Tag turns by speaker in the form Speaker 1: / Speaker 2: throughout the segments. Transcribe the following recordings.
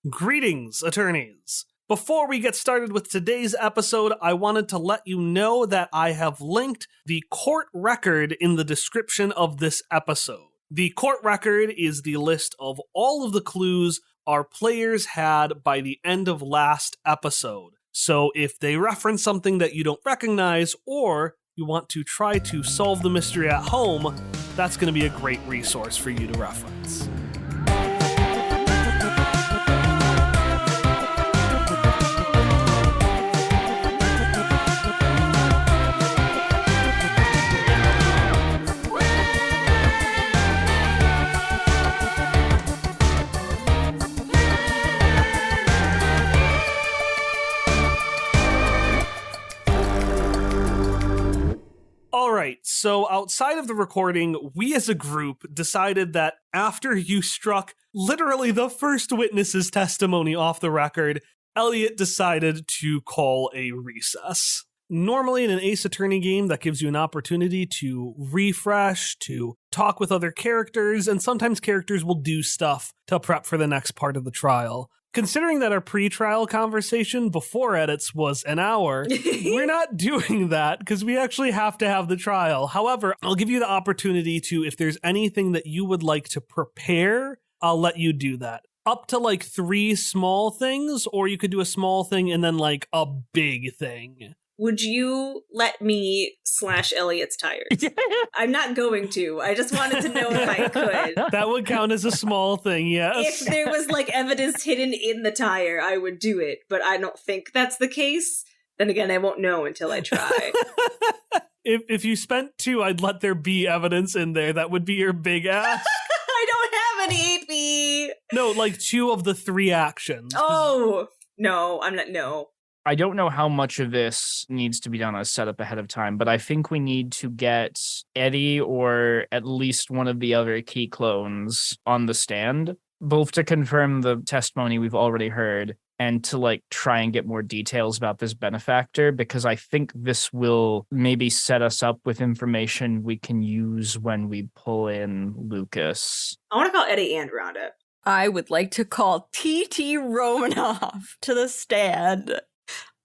Speaker 1: Greetings, attorneys. Before we get started with today's episode, I wanted to let you know that I have linked the court record in the description of this episode. The court record is the list of all of the clues our players had by the end of last episode. So if they reference something that you don't recognize, or you want to try to solve the mystery at home, that's going to be a great resource for you to reference. Alright, so outside of the recording, we as a group decided that after you struck literally the first witness's testimony off the record, Elliot decided to call a recess. Normally in an Ace Attorney game, that gives you an opportunity to refresh, to talk with other characters, and sometimes characters will do stuff to prep for the next part of the trial. Considering that our pre-trial conversation before edits was an hour, we're not doing that because we actually have to have the trial. However, I'll give you the opportunity to, if there's anything that you would like to prepare, I'll let you do that. Up to like 3 small things, or you could do a small thing and then like a big thing.
Speaker 2: Would you let me slash Elliot's tires? I'm not going to. I just wanted to know if I could.
Speaker 1: That would count as a small thing, yes.
Speaker 2: If there was like evidence hidden in the tire, I would do it. But I don't think that's the case. Then again, I won't know until I try.
Speaker 1: If you spent 2, I'd let there be evidence in there. That would be your big ask.
Speaker 2: I don't have an AP.
Speaker 1: No, like 2 of the 3 actions.
Speaker 2: Oh, no, I'm not, no.
Speaker 3: I don't know how much of this needs to be done as setup ahead of time, but I think we need to get Eddie or at least one of the other key clones on the stand, both to confirm the testimony we've already heard and to like try and get more details about this benefactor, because I think this will maybe set us up with information we can use when we pull in Lucas.
Speaker 2: I want to call Eddie and Rhonda.
Speaker 4: I would like to call T.T. Romanoff to the stand.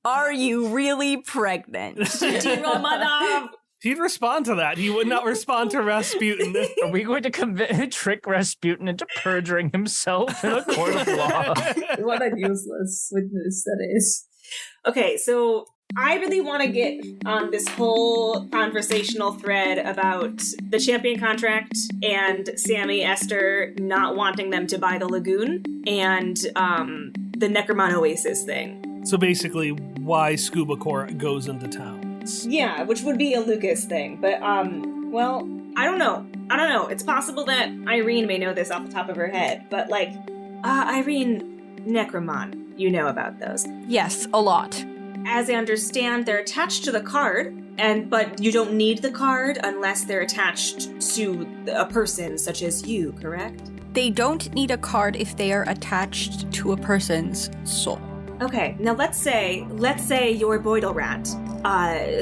Speaker 4: Are you really pregnant?
Speaker 2: T.T. Romanoff!
Speaker 1: He'd respond to that. He would not respond to Rasputin.
Speaker 3: Are we going to trick Rasputin into perjuring himself in a court of law?
Speaker 2: What a useless witness that is. Okay, so I really want to get on this whole conversational thread about the champion contract and Sammy Esther not wanting them to buy the lagoon and the Necromon Oasis thing.
Speaker 1: So basically, why Scuba Court goes into towns.
Speaker 2: Yeah, which would be a Lucas thing. But, well, I don't know. It's possible that Irene may know this off the top of her head. But, like, Irene, Necromon, you know about those.
Speaker 4: Yes, a lot.
Speaker 2: As I understand, they're attached to the card, but you don't need the card unless they're attached to a person such as you, correct?
Speaker 4: They don't need a card if they are attached to a person's soul.
Speaker 2: Okay, now let's say your Boidle Rat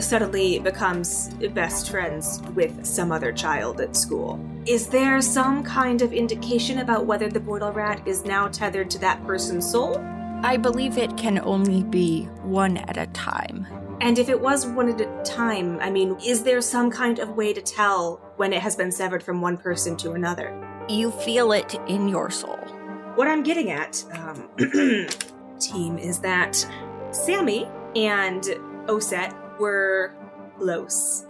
Speaker 2: suddenly becomes best friends with some other child at school. Is there some kind of indication about whether the Boidle Rat is now tethered to that person's soul?
Speaker 4: I believe it can only be one at a time.
Speaker 2: And if it was one at a time, I mean, is there some kind of way to tell when it has been severed from one person to another?
Speaker 4: You feel it in your soul.
Speaker 2: What I'm getting at, team, is that Sammy and Osset were close.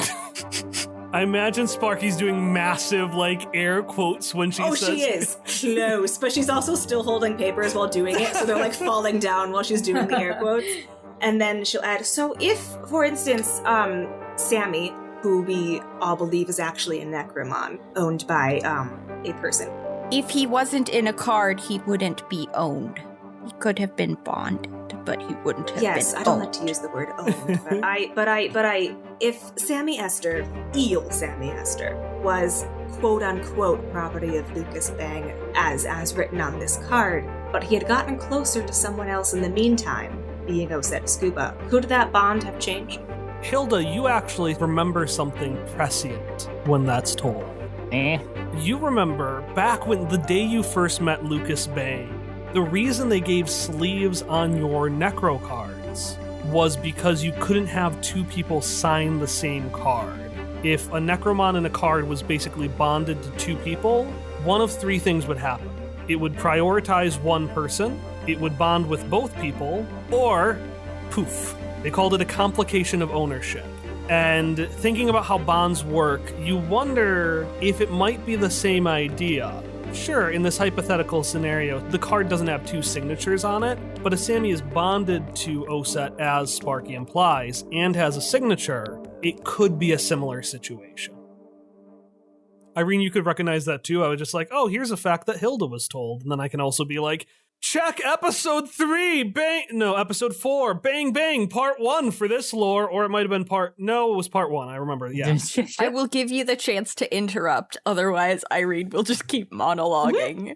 Speaker 1: I imagine Sparky's doing massive, like, air quotes when she says...
Speaker 2: Oh, she is close, but she's also still holding papers while doing it, so they're, like, falling down while she's doing the air quotes. And then she'll add, so if, for instance, Sammy, who we all believe is actually a Necromon, owned by, a person.
Speaker 4: If he wasn't in a card, he wouldn't be owned. He could have been bonded, but he wouldn't have been owned.
Speaker 2: Yes, I don't like to use the word owned, but if Sammy Esther, Eel Sammy Esther, was quote-unquote property of Lucas Bang as written on this card, but he had gotten closer to someone else in the meantime, being Osset Scuba, could that bond have changed?
Speaker 1: Hilda, you actually remember something prescient when that's told. You remember back when the day you first met Lucas Bang, The reason they gave sleeves on your necro cards was because you couldn't have two people sign the same card. If a necromon in a card was basically bonded to two people, one of three things would happen. It would prioritize one person, it would bond with both people, or poof. They called it a complication of ownership. And thinking about how bonds work, you wonder if it might be the same idea. Sure, in this hypothetical scenario, the card doesn't have two signatures on it, but if Sammy is bonded to Oset, as Sparky implies, and has a signature, it could be a similar situation. Irene, you could recognize that too. I was just like, oh, here's a fact that Hilda was told. And then I can also be like, check episode 3, episode 4, bang, bang, part 1 for this lore. Or it might have been it was part 1. I remember, yeah.
Speaker 4: I will give you the chance to interrupt. Otherwise, Irene will just keep monologuing.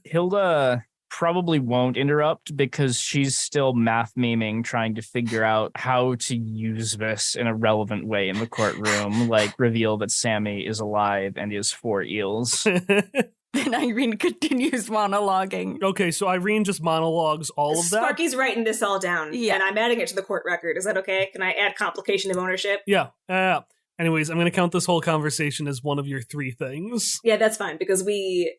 Speaker 3: Hilda probably won't interrupt because she's still math memeing, trying to figure out how to use this in a relevant way in the courtroom, like reveal that Sammy is alive and is 4 eels.
Speaker 4: Then Irene continues monologuing.
Speaker 1: Okay, so Irene just monologues all of that?
Speaker 2: Sparky's writing this all down, and I'm adding it to the court record. Is that okay? Can I add complication of ownership?
Speaker 1: Yeah. Anyways, I'm going to count this whole conversation as one of your 3 things.
Speaker 2: Yeah, that's fine, because we...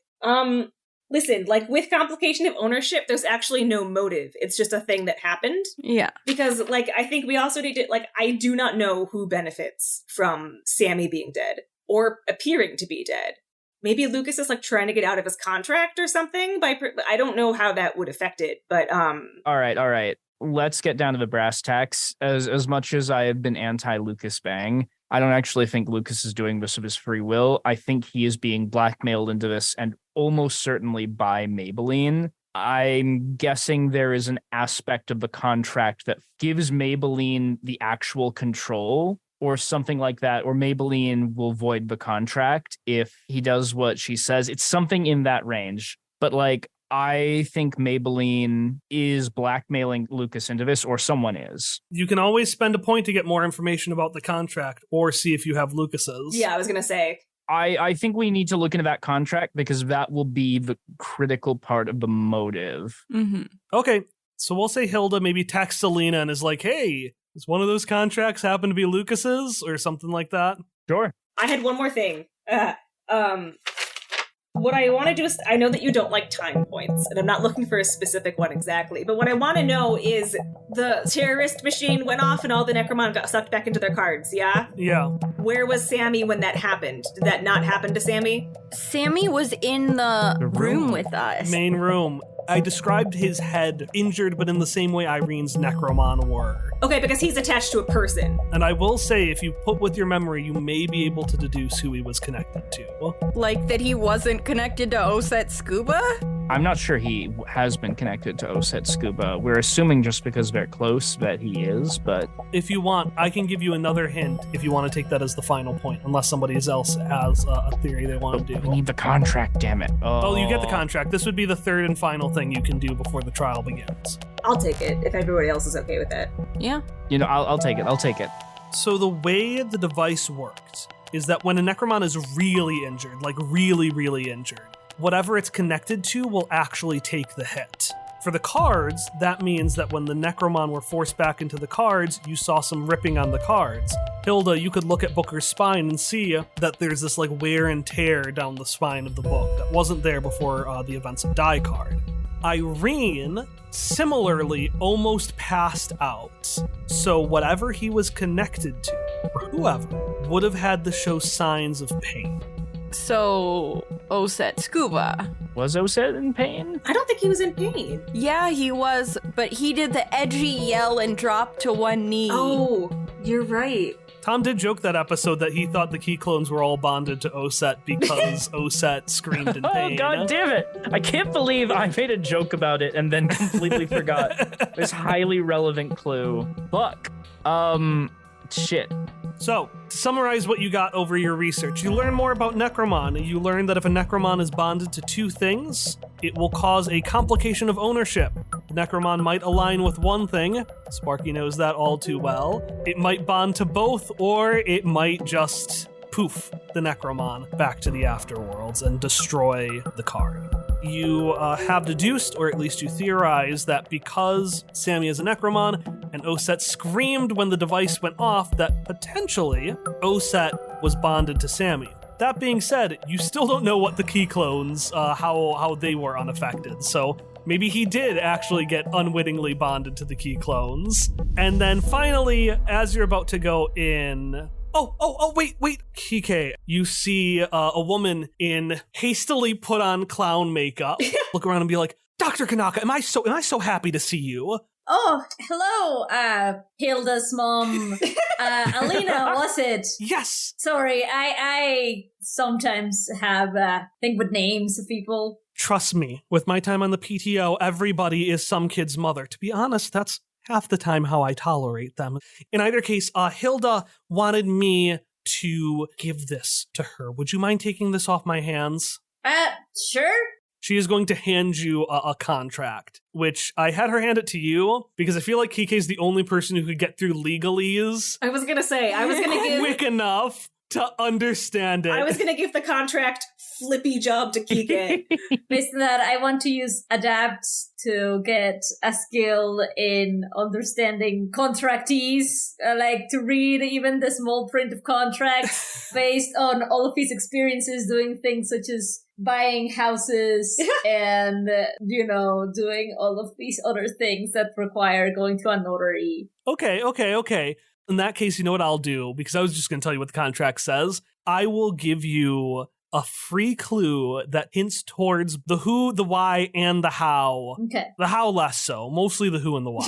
Speaker 2: Listen, like, with complication of ownership, there's actually no motive. It's just a thing that happened.
Speaker 4: Yeah.
Speaker 2: Because, like, I think we also need to... Like, I do not know who benefits from Sammy being dead, or appearing to be dead. Maybe Lucas is, like, trying to get out of his contract or something. I don't know how that would affect it, but...
Speaker 3: All right. Let's get down to the brass tacks. As much as I have been anti-Lucas Bang, I don't actually think Lucas is doing this of his free will. I think he is being blackmailed into this, and almost certainly by Maybelline. I'm guessing there is an aspect of the contract that gives Maybelline the actual control or something like that, or Maybelline will void the contract if he does what she says. It's something in that range. But, like, I think Maybelline is blackmailing Lucas into this, or someone is.
Speaker 1: You can always spend a point to get more information about the contract, or see if you have Lucas's.
Speaker 2: Yeah, I was going to say.
Speaker 3: I think we need to look into that contract, because that will be the critical part of the motive.
Speaker 4: Mm-hmm.
Speaker 1: Okay, so we'll say Hilda maybe texts Selena and is like, hey, does one of those contracts happen to be Lucas's, or something like that?
Speaker 3: Sure.
Speaker 2: I had one more thing. What I want to do is, I know that you don't like time points, and I'm not looking for a specific one exactly, but what I want to know is the terrorist machine went off and all the Necromon got sucked back into their cards, yeah?
Speaker 1: Yeah.
Speaker 2: Where was Sammy when that happened? Did that not happen to Sammy?
Speaker 4: Sammy was in the room with us.
Speaker 1: Main room. I described his head injured, but in the same way Irene's Necromon were.
Speaker 2: Okay, because he's attached to a person.
Speaker 1: And I will say, if you put with your memory, you may be able to deduce who he was connected to.
Speaker 4: Like that he wasn't connected to Oset Scuba?
Speaker 3: I'm not sure he has been connected to Oset Scuba. We're assuming just because they're close that he is, but...
Speaker 1: If you want, I can give you another hint if you want to take that as the final point, unless somebody else has a theory they want to do.
Speaker 3: We need the contract, damn it.
Speaker 1: Oh, you get the contract. This would be the third and final thing you can do before the trial begins.
Speaker 2: I'll take it, if everybody else is okay with that.
Speaker 4: Yeah.
Speaker 3: You know, I'll take it.
Speaker 1: So the way the device worked is that when a Necromon is really injured, like really, really injured, whatever it's connected to will actually take the hit. For the cards, that means that when the Necromon were forced back into the cards, you saw some ripping on the cards. Hilda, you could look at Booker's spine and see that there's this like wear and tear down the spine of the book that wasn't there before the Events of Die card. Irene, similarly, almost passed out. So whatever he was connected to, or whoever, would have had to show signs of pain.
Speaker 4: So, Oset Scuba.
Speaker 3: Was Oset in pain?
Speaker 2: I don't think he was in pain.
Speaker 4: Yeah, he was, but he did the edgy yell and dropped to one knee.
Speaker 2: Oh, you're right.
Speaker 1: Tom did joke that episode that he thought the key clones were all bonded to Oset because Oset screamed in pain.
Speaker 3: Oh, god damn it! I can't believe I made a joke about it and then completely forgot this highly relevant clue. Fuck. Shit.
Speaker 1: So, to summarize what you got over your research, you learn more about Necromon. You learn that if a Necromon is bonded to 2 things, it will cause a complication of ownership. The Necromon might align with one thing. Sparky knows that all too well. It might bond to both, or it might just poof the Necromon back to the afterworlds and destroy the card. you have deduced, or at least you theorize, that because Sammy is a Necromon and Oset screamed when the device went off, that potentially Oset was bonded to Sammy. That being said, you still don't know what the key clones, how they were unaffected, so maybe he did actually get unwittingly bonded to the key clones. And then finally, as you're about to go in... wait, Kike, you see a woman in hastily put on clown makeup, look around and be like, Dr. Kanaka, am I so happy to see you?
Speaker 5: Oh, hello, Hilda's mom. Alina, was it?
Speaker 1: Yes.
Speaker 5: Sorry, I sometimes have think with names of people.
Speaker 1: Trust me, with my time on the PTO, everybody is some kid's mother. To be honest, that's half the time how I tolerate them. In either case, Hilda wanted me to give this to her. Would you mind taking this off my hands?
Speaker 5: Sure.
Speaker 1: She is going to hand you a contract, which I had her hand it to you because I feel like Kike's the only person who could get through legalese.
Speaker 2: I was going to give...
Speaker 1: quick enough to understand it.
Speaker 2: I was going to give the contract flippy job to Kike.
Speaker 5: Based on that, I want to use adapt to get a skill in understanding contractees, like to read even the small print of contracts based on all of his experiences doing things such as buying houses and, doing all of these other things that require going to a notary.
Speaker 1: Okay. In that case, you know what I'll do? Because I was just going to tell you what the contract says. I will give you a free clue that hints towards the who, the why, and the how.
Speaker 5: Okay.
Speaker 1: The how less so, mostly the who and the why.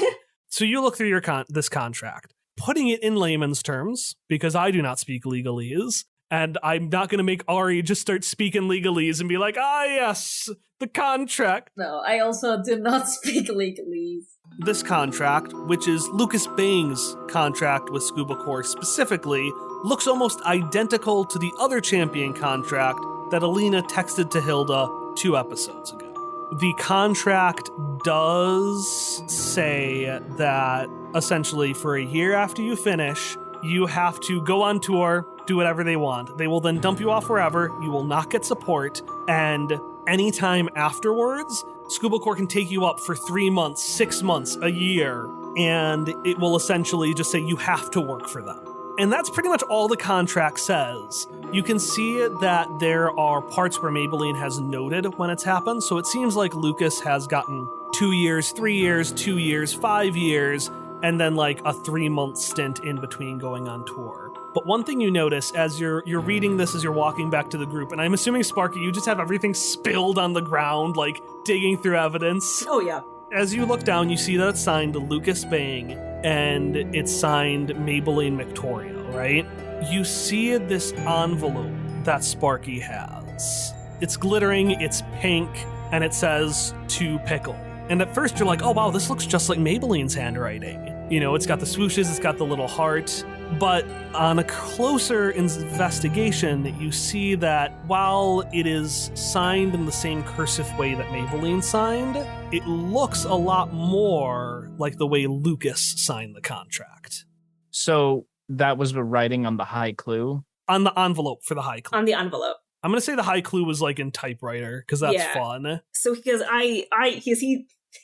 Speaker 1: So you look through this contract, putting it in layman's terms, because I do not speak legalese, and I'm not going to make Ari just start speaking legalese and be like, yes, the contract.
Speaker 5: No, I also do not speak legalese.
Speaker 1: This contract, which is Lucas Bang's contract with Scuba Corps specifically, looks almost identical to the other champion contract that Alina texted to Hilda 2 episodes ago. The contract does say that essentially for a year after you finish, you have to go on tour, do whatever they want. They will then dump you off wherever, you will not get support, and anytime afterwards, Scuba Corps can take you up for 3 months, 6 months, a year, and it will essentially just say you have to work for them. And that's pretty much all the contract says. You can see that there are parts where Maybelline has noted when it's happened, so it seems like Lucas has gotten 2 years, 3 years, 2 years, 5 years, and then like a 3-month stint in between going on tour. But one thing you notice as you're reading this, as you're walking back to the group, and I'm assuming, Sparky, you just have everything spilled on the ground, like digging through evidence.
Speaker 2: Oh, yeah.
Speaker 1: As you look down, you see that it's signed Lucas Bang, and it's signed Maybelline Victoria, right? You see this envelope that Sparky has. It's glittering, it's pink, and it says, "To Pickle." And at first you're like, oh wow, this looks just like Maybelline's handwriting. You know, it's got the swooshes, it's got the little heart. But on a closer investigation, you see that while it is signed in the same cursive way that Maybelline signed, it looks a lot more like the way Lucas signed the contract.
Speaker 3: So that was the writing on the high clue?
Speaker 1: On the envelope for the high clue.
Speaker 2: On the envelope.
Speaker 1: I'm going to say the high clue was like in typewriter, because that's fun.
Speaker 2: So because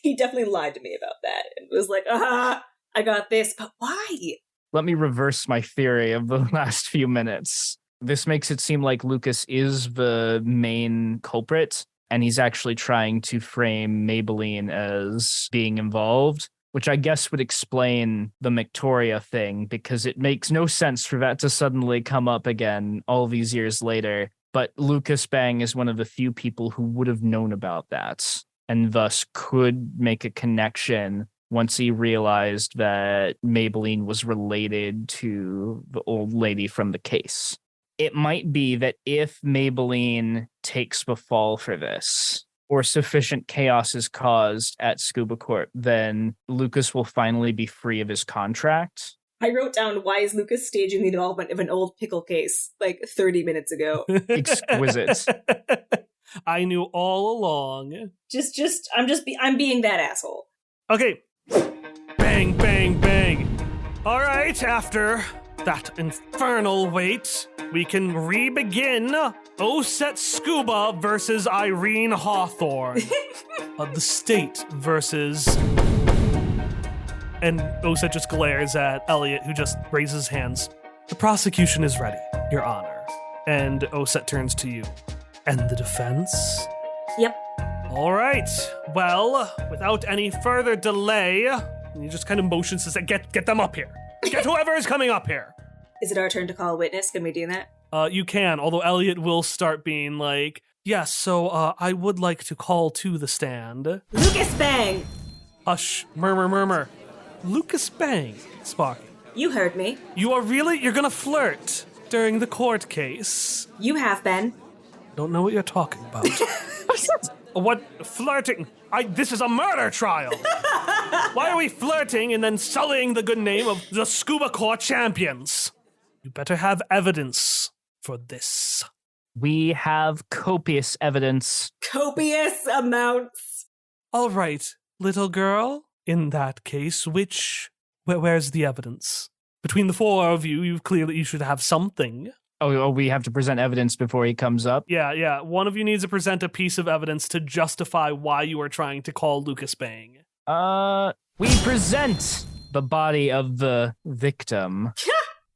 Speaker 2: he definitely lied to me about that and was like, I got this, but why?
Speaker 3: Let me reverse my theory of the last few minutes. This makes it seem like Lucas is the main culprit, and he's actually trying to frame Maybelline as being involved, which I guess would explain the Victoria thing, because it makes no sense for that to suddenly come up again all these years later. But Lucas Bang is one of the few people who would have known about that, and thus could make a connection once he realized that Maybelline was related to the old lady from the case. It might be that if Maybelline takes the fall for this, or sufficient chaos is caused at Scuba Corp, then Lucas will finally be free of his contract.
Speaker 2: I wrote down, why is Lucas staging the development of an old pickle case like 30 minutes ago?
Speaker 3: Exquisite.
Speaker 1: I knew all along.
Speaker 2: I'm being that asshole.
Speaker 1: Okay. Bang, bang, bang. All right, after that infernal wait, we can re-begin Oset Scuba versus Irene Hawthorne. The state versus... And Oset just glares at Elliot, who just raises his hands. The prosecution is ready, Your Honor. And Oset turns to you. And the defense?
Speaker 2: Yep.
Speaker 1: All right. Well, without any further delay, he just kind of motions to say, get them up here. Get whoever is coming up here.
Speaker 2: Is it our turn to call a witness? Can we do that?
Speaker 1: You can, although Elliot will start being like, yes, so I would like to call to the stand.
Speaker 2: Lucas Bang!
Speaker 1: Hush, murmur. Lucas Bang, Sparky.
Speaker 2: You heard me.
Speaker 1: You're gonna flirt during the court case.
Speaker 2: You have been.
Speaker 1: Don't know what you're talking about. What? Flirting? This is a murder trial. Why are we flirting and then sullying the good name of the Scuba Corps champions? You better have evidence for this.
Speaker 3: We have copious evidence.
Speaker 2: Copious amounts.
Speaker 1: All right, little girl. In that case, where's the evidence? Between the four of you, you should have something.
Speaker 3: Oh, we have to present evidence before he comes up?
Speaker 1: Yeah. One of you needs to present a piece of evidence to justify why you are trying to call Lucas Bang.
Speaker 3: We present the body of the victim.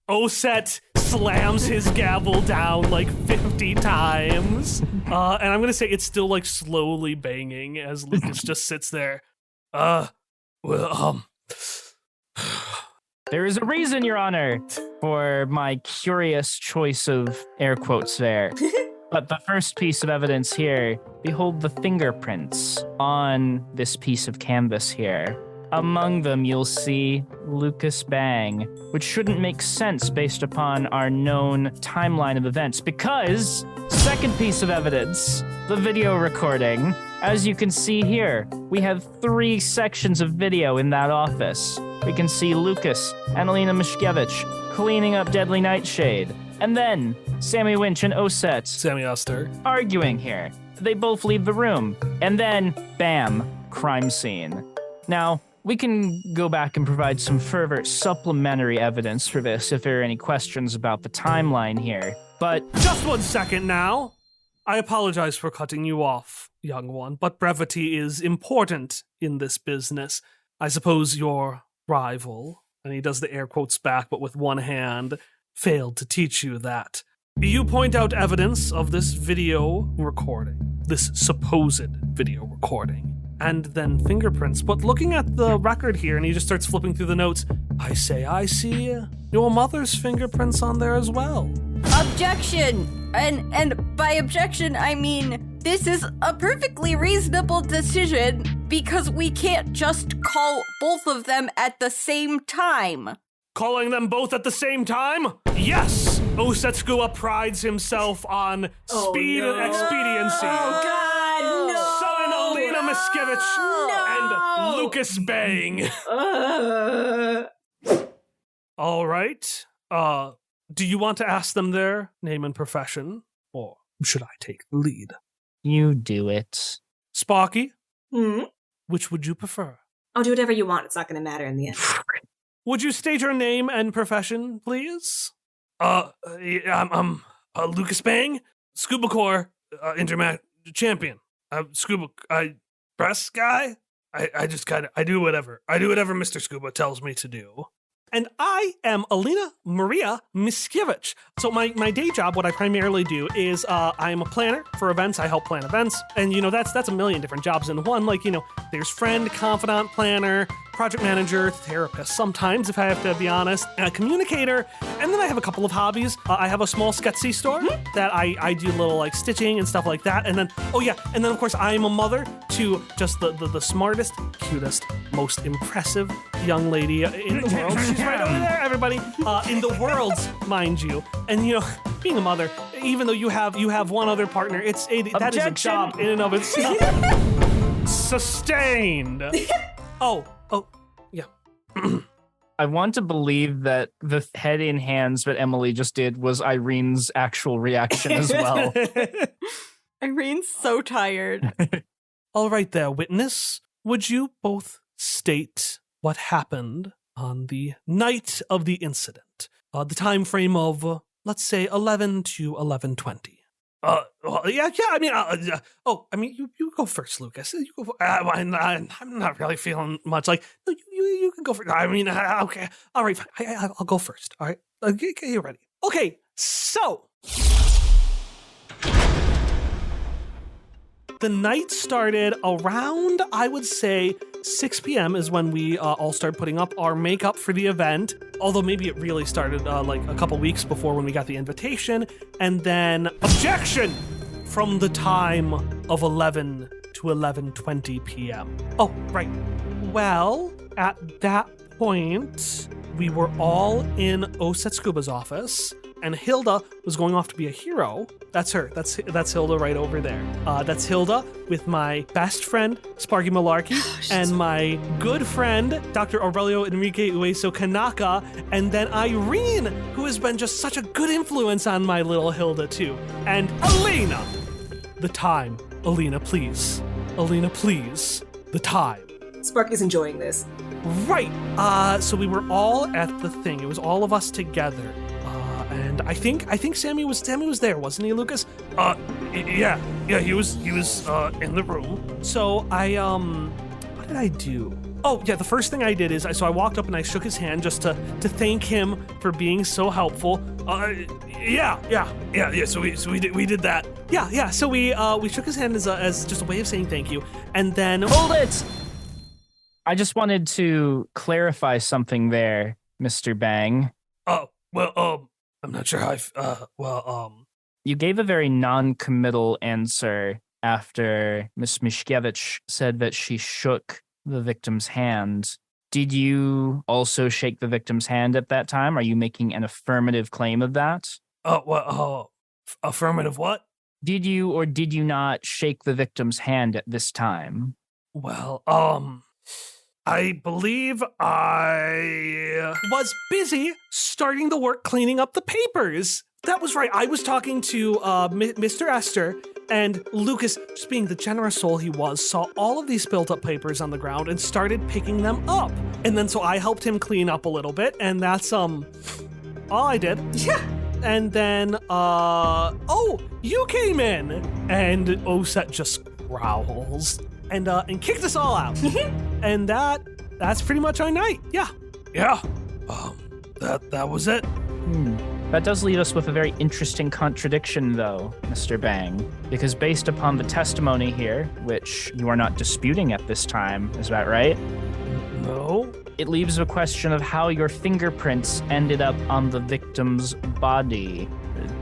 Speaker 1: Oset slams his gavel down like 50 times. And I'm going to say it's still like slowly banging as Lucas just sits there.
Speaker 3: There is a reason, Your Honor, for my curious choice of air quotes there. But the first piece of evidence here, behold the fingerprints on this piece of canvas here. Among them, you'll see Lucas Bang, which shouldn't make sense based upon our known timeline of events, because, second piece of evidence, the video recording. As you can see here, we have 3 sections of video in that office. We can see Lucas and Alina Mishkevich cleaning up Deadly Nightshade, and then Sammy Winch and Oset
Speaker 1: Sammy Oster
Speaker 3: arguing here. They both leave the room, and then, bam, crime scene. Now, we can go back and provide some further supplementary evidence for this if there are any questions about the timeline here, but...
Speaker 1: Just 1 second now. I apologize for cutting you off, young one, but brevity is important in this business. I suppose your rival, and he does the air quotes back but with one hand, failed to teach you that. You point out evidence of this video recording, this supposed video recording, and then fingerprints. But looking at the record here, and he just starts flipping through the notes, I see your mother's fingerprints on there as well.
Speaker 4: Objection! And by objection, I mean this is a perfectly reasonable decision because we can't just call both of them at the same time.
Speaker 1: Calling them both at the same time? Yes! Osetskua prides himself on speed and expediency.
Speaker 2: Oh, God, no!
Speaker 1: So in Alina Mishkevich and Lucas Bang. All right. Do you want to ask them their name and profession? Or should I take the lead?
Speaker 3: You do it.
Speaker 1: Sparky?
Speaker 2: Hmm?
Speaker 1: Which would you prefer?
Speaker 2: I'll do whatever you want. It's not going to matter in the end.
Speaker 1: Would you state your name and profession, please? I'm Lucas Bang, Scuba Corps Intermat champion. Press guy. I do whatever Mr. Scuba tells me to do. And I am Alina Maria Mishkevich. So my day job, what I primarily do is I am a planner for events. I help plan events. And, that's a million different jobs in one. Like, there's friend, confidant, planner, project manager, therapist sometimes, if I have to be honest, a communicator. And then I have a couple of hobbies. I have a small Sketsy store that I do little like stitching and stuff like that. And then, of course, I am a mother to just the smartest, cutest, most impressive young lady in the world. She's right over there, everybody. In the world, mind you. And, being a mother, even though you have one other partner, that is a job in and of itself. Sustained. Yeah.
Speaker 3: I want to believe that the head in hands that Emily just did was Irene's actual reaction as well.
Speaker 4: Irene's so tired.
Speaker 1: All right there, witness. Would you both state what happened on the night of the incident? the time frame of, let's say, 11 to 11:20. You go first, Lucas. You go. I'm not really feeling much like. No, you can go first. Okay. All right. I'll go first. All right. Get you ready. Okay. So the night started around, I would say, 6 p.m. is when we all started putting up our makeup for the event. Although maybe it really started like a couple weeks before when we got the invitation. And then objection from the time of 11 to 11:20 p.m. Oh, right. Well, at that point, we were all in Oset Scuba's office. And Hilda was going off to be a hero. That's her. That's Hilda right over there. That's Hilda with my best friend, Sparky Malarkey, and my good friend, Dr. Aurelio Enrique Ueso Kanaka, and then Irene, who has been just such a good influence on my little Hilda, too. And Elena. The time. Elena, please. Elena, please. The time.
Speaker 2: Sparky's enjoying this.
Speaker 1: Right. So we were all at the thing. It was all of us together. And I think Sammy was there, wasn't he, Lucas? Yeah, he was in the room. So what did I do? Oh, yeah, the first thing I did is I walked up and I shook his hand just to thank him for being so helpful. Yeah. So we did that. Yeah. So we shook his hand as just a way of saying thank you, and then
Speaker 3: hold it. I just wanted to clarify something there, Mr. Bang.
Speaker 1: Oh, well, I'm not sure how
Speaker 3: You gave a very non-committal answer after Miss Mishkevich said that she shook the victim's hand. Did you also shake the victim's hand at that time? Are you making an affirmative claim of that?
Speaker 1: Affirmative what?
Speaker 3: Did you or did you not shake the victim's hand at this time?
Speaker 1: Well, I believe I was busy starting the work cleaning up the papers. That was right. I was talking to Mr. Esther, and Lucas, just being the generous soul he was, saw all of these spilled up papers on the ground and started picking them up. And then so I helped him clean up a little bit, and that's all I did.
Speaker 2: Yeah.
Speaker 1: And then you came in, and Oset just growls and kicked us all out. And that's pretty much our night. Yeah. That was it.
Speaker 3: That does leave us with a very interesting contradiction, though, Mr. Bang, because based upon the testimony here, which you are not disputing at this time, is that right?
Speaker 1: No.
Speaker 3: It leaves a question of how your fingerprints ended up on the victim's body,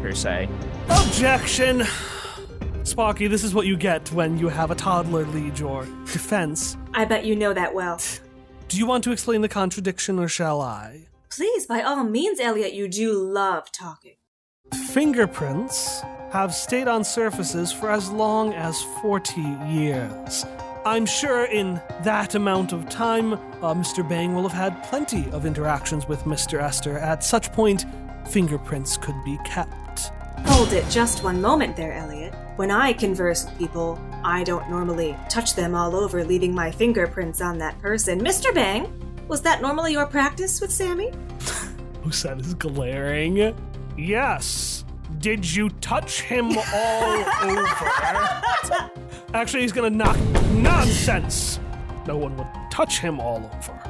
Speaker 3: per se.
Speaker 1: Objection! Sparky, this is what you get when you have a toddler lead your defense.
Speaker 2: I bet you know that well.
Speaker 1: Do you want to explain the contradiction, or shall I?
Speaker 2: Please, by all means, Elliot, you do love talking.
Speaker 1: Fingerprints have stayed on surfaces for as long as 40 years. I'm sure in that amount of time, Mr. Bang will have had plenty of interactions with Mr. Esther. At such point, fingerprints could be kept.
Speaker 2: Hold it just one moment there, Elliot. When I converse with people, I don't normally touch them all over, leaving my fingerprints on that person. Mr. Bang, was that normally your practice with Sammy?
Speaker 1: Oset is glaring. Yes. Did you touch him all over? Actually, he's gonna knock. Nonsense! No one would touch him all over.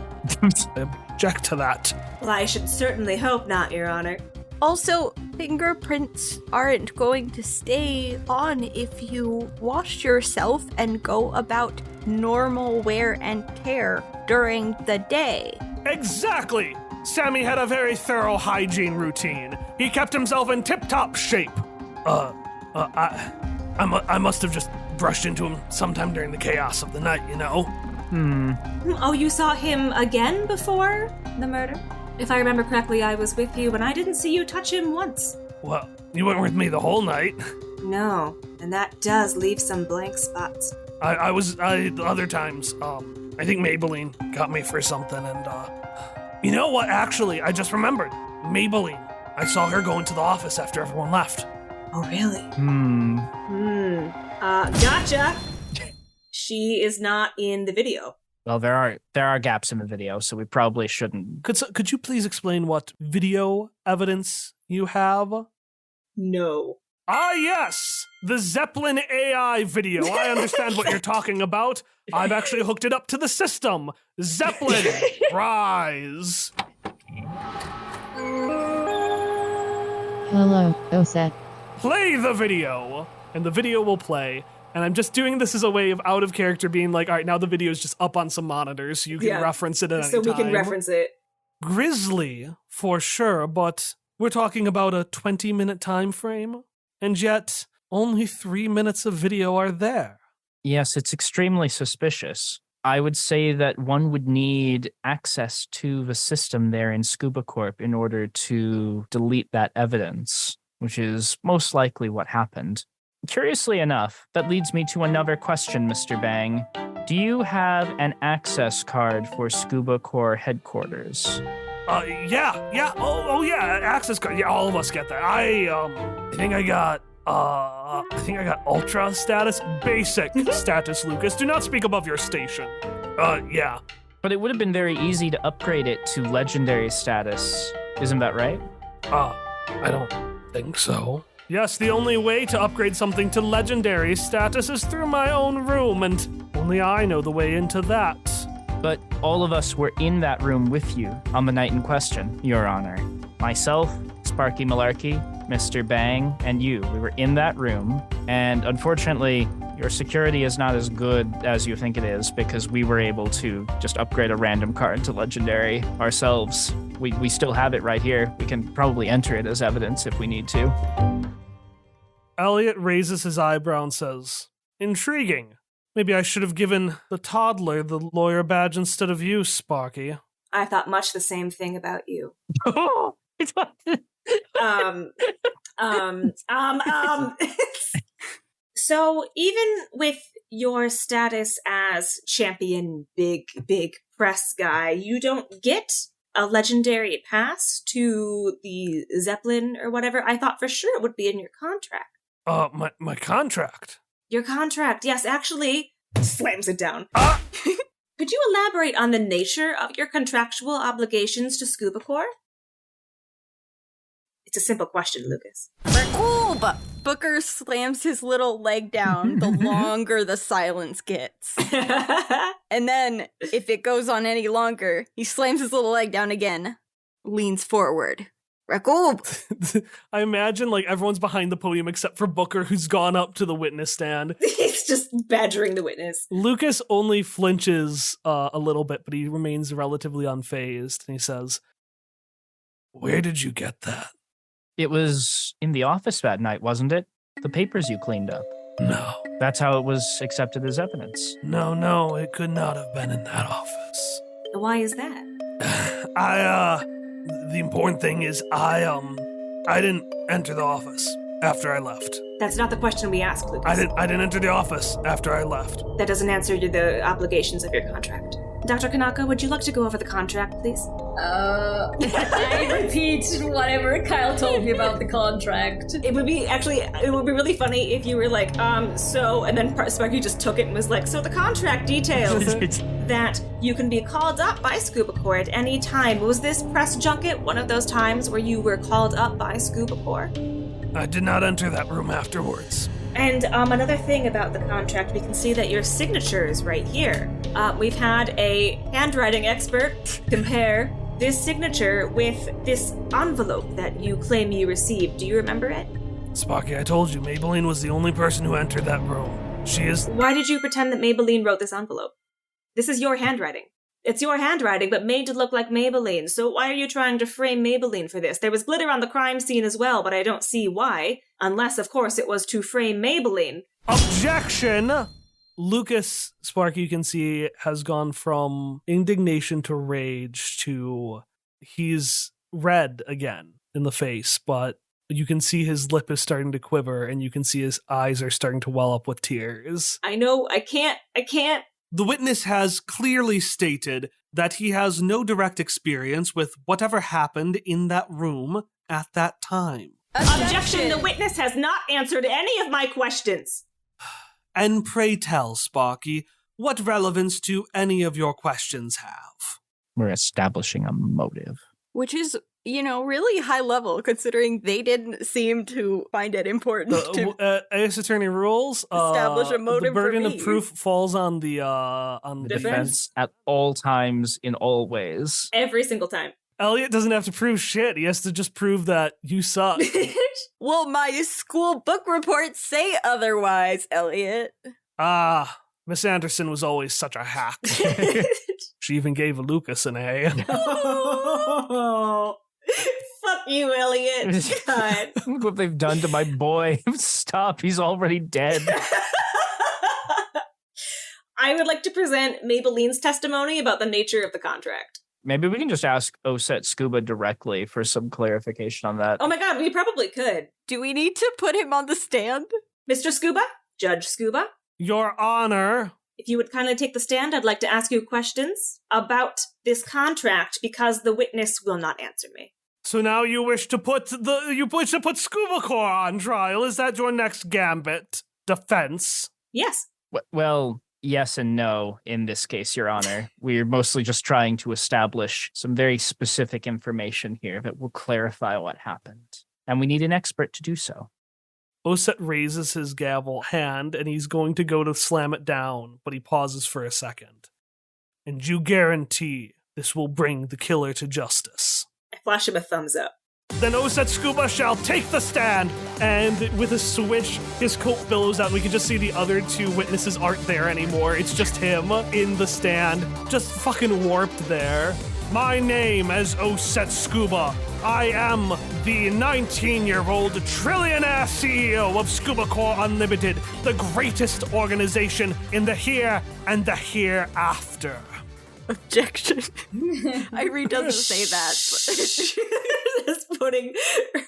Speaker 1: I object to that.
Speaker 2: Well, I should certainly hope not, Your Honor.
Speaker 4: Also, fingerprints aren't going to stay on if you wash yourself and go about normal wear and tear during the day.
Speaker 1: Exactly! Sammy had a very thorough hygiene routine. He kept himself in tip-top shape. I must have just brushed into him sometime during the chaos of the night, you know?
Speaker 2: Oh, you saw him again before the murder? If I remember correctly, I was with you, and I didn't see you touch him once.
Speaker 1: Well, you weren't with me the whole night.
Speaker 2: No, and that does leave some blank spots.
Speaker 1: I was other times, I think Maybelline got me for something, and, you know what, actually, I just remembered. Maybelline. I saw her go into the office after everyone left.
Speaker 2: Oh, really? Gotcha. She is not in the video.
Speaker 3: Well, there are gaps in the video, so we probably shouldn't.
Speaker 1: Could you please explain what video evidence you have?
Speaker 2: No.
Speaker 1: Ah, yes! The Zeppelin AI video. I understand what you're talking about. I've actually hooked it up to the system. Zeppelin, rise.
Speaker 6: Hello, Osset.
Speaker 1: Play the video. And the video will play. And I'm just doing this as a way of out of character being like, all right, now the video is just up on some monitors, so you can reference it at any time.
Speaker 2: So we can reference it.
Speaker 1: Grisly, for sure, but we're talking about a 20-minute time frame, and yet only 3 minutes of video are there.
Speaker 3: Yes, it's extremely suspicious. I would say that one would need access to the system there in Scuba Corp in order to delete that evidence, which is most likely what happened. Curiously enough, that leads me to another question, Mr. Bang. Do you have an access card for Scuba Corps headquarters?
Speaker 1: Yeah. Oh, yeah, access card. Yeah, all of us get that. I think I got ultra status, basic status, Lucas. Do not speak above your station. Yeah.
Speaker 3: But it would have been very easy to upgrade it to legendary status. Isn't that right?
Speaker 1: I don't think so. Yes, the only way to upgrade something to legendary status is through my own room, and only I know the way into that.
Speaker 3: But all of us were in that room with you on the night in question, Your Honor. Myself, Sparky Malarkey, Mr. Bang, and you. We were in that room, and unfortunately, your security is not as good as you think it is because we were able to just upgrade a random card to legendary ourselves. We still have it right here. We can probably enter it as evidence if we need to.
Speaker 1: Elliot raises his eyebrow and says, "Intriguing. Maybe I should have given the toddler the lawyer badge instead of you, Sparky."
Speaker 2: I thought much the same thing about you. So even with your status as champion, big press guy, you don't get a legendary pass to the Zeppelin or whatever. I thought for sure it would be in your contract.
Speaker 1: My contract?
Speaker 2: Your contract, yes, actually, slams it down. Could you elaborate on the nature of your contractual obligations to Scuba Corps? It's a simple question, Lucas.
Speaker 4: Rakoob! Booker slams his little leg down the longer the silence gets. And then, if it goes on any longer, he slams his little leg down again, leans forward. Rakoob!
Speaker 1: I imagine, like, everyone's behind the podium except for Booker, who's gone up to the witness stand.
Speaker 2: He's just badgering the witness.
Speaker 1: Lucas only flinches a little bit, but he remains relatively unfazed, and he says, "Where did you get that?"
Speaker 3: It was in the office that night, wasn't it? The papers you cleaned up.
Speaker 1: No.
Speaker 3: That's how it was accepted as evidence.
Speaker 1: No, it could not have been in that office.
Speaker 2: Why is that?
Speaker 1: The important thing is I didn't enter the office after I left.
Speaker 2: That's not the question we asked, Lucas.
Speaker 1: I didn't enter the office after I left.
Speaker 2: That doesn't answer the obligations of your contract. Dr. Kanaka, would you like to go over the contract, please?
Speaker 5: I repeat whatever Kyle told me about the contract.
Speaker 2: It would be really funny if you were like, so, and then Sparky just took it and was like, so the contract details that you can be called up by Scuba Corps at any time. Was this press junket one of those times where you were called up by Scuba Corps?
Speaker 1: I did not enter that room afterwards.
Speaker 2: And another thing about the contract, we can see that your signature is right here. We've had a handwriting expert compare this signature with this envelope that you claim you received. Do you remember it?
Speaker 1: Sparky, I told you, Maybelline was the only person who entered that room. She is...
Speaker 2: Why did you pretend that Maybelline wrote this envelope? This is your handwriting. It's your handwriting, but made to look like Maybelline. So why are you trying to frame Maybelline for this? There was glitter on the crime scene as well, but I don't see why. Unless, of course, it was to frame Maybelline.
Speaker 1: Objection! Lucas, Sparky, you can see, has gone from indignation to rage to... He's red again in the face, but you can see his lip is starting to quiver, and you can see his eyes are starting to well up with tears.
Speaker 2: I know, I can't...
Speaker 1: The witness has clearly stated that he has no direct experience with whatever happened in that room at that time.
Speaker 2: Objection! The witness has not answered any of my questions.
Speaker 1: And pray tell, Sparky, what relevance do any of your questions have?
Speaker 3: We're establishing a motive.
Speaker 4: Which is, really high level, considering they didn't seem to find it important to
Speaker 1: Ace Attorney rules.
Speaker 4: establish a motive
Speaker 1: The burden
Speaker 4: for
Speaker 1: of
Speaker 4: me.
Speaker 1: proof falls on the
Speaker 3: Defense at all times, in all ways.
Speaker 2: Every single time.
Speaker 1: Elliot doesn't have to prove shit. He has to just prove that you suck.
Speaker 4: Well, my school book reports say otherwise, Elliot.
Speaker 1: Miss Anderson was always such a hack. She even gave Lucas an A.
Speaker 2: Oh, fuck you, Elliot. God.
Speaker 3: Look what they've done to my boy. Stop, he's already dead.
Speaker 2: I would like to present Maybelline's testimony about the nature of the contract.
Speaker 3: Maybe we can just ask Oset Scuba directly for some clarification on that.
Speaker 2: Oh my god, we probably could.
Speaker 4: Do we need to put him on the stand?
Speaker 2: Mr. Scuba? Judge Scuba?
Speaker 1: Your Honor.
Speaker 2: If you would kindly take the stand, I'd like to ask you questions about this contract because the witness will not answer me.
Speaker 1: So now you wish to put Scuba Corps on trial? Is that your next gambit? Defense?
Speaker 2: Yes.
Speaker 3: Well, yes and no in this case, Your Honor. We're mostly just trying to establish some very specific information here that will clarify what happened. And we need an expert to do so.
Speaker 1: Oset raises his gavel hand, and he's going to go to slam it down, but he pauses for a second. And you guarantee this will bring the killer to justice.
Speaker 2: I flash him a thumbs up.
Speaker 1: Then Oset Scuba shall take the stand, and with a swish, his coat billows out, and we can just see the other two witnesses aren't there anymore. It's just him in the stand, just fucking warped there. My name is Oset Scuba. I am the 19-year-old trillionaire CEO of Scuba Corps Unlimited, the greatest organization in the here and the hereafter.
Speaker 4: Objection. Irene doesn't say that.
Speaker 2: Just putting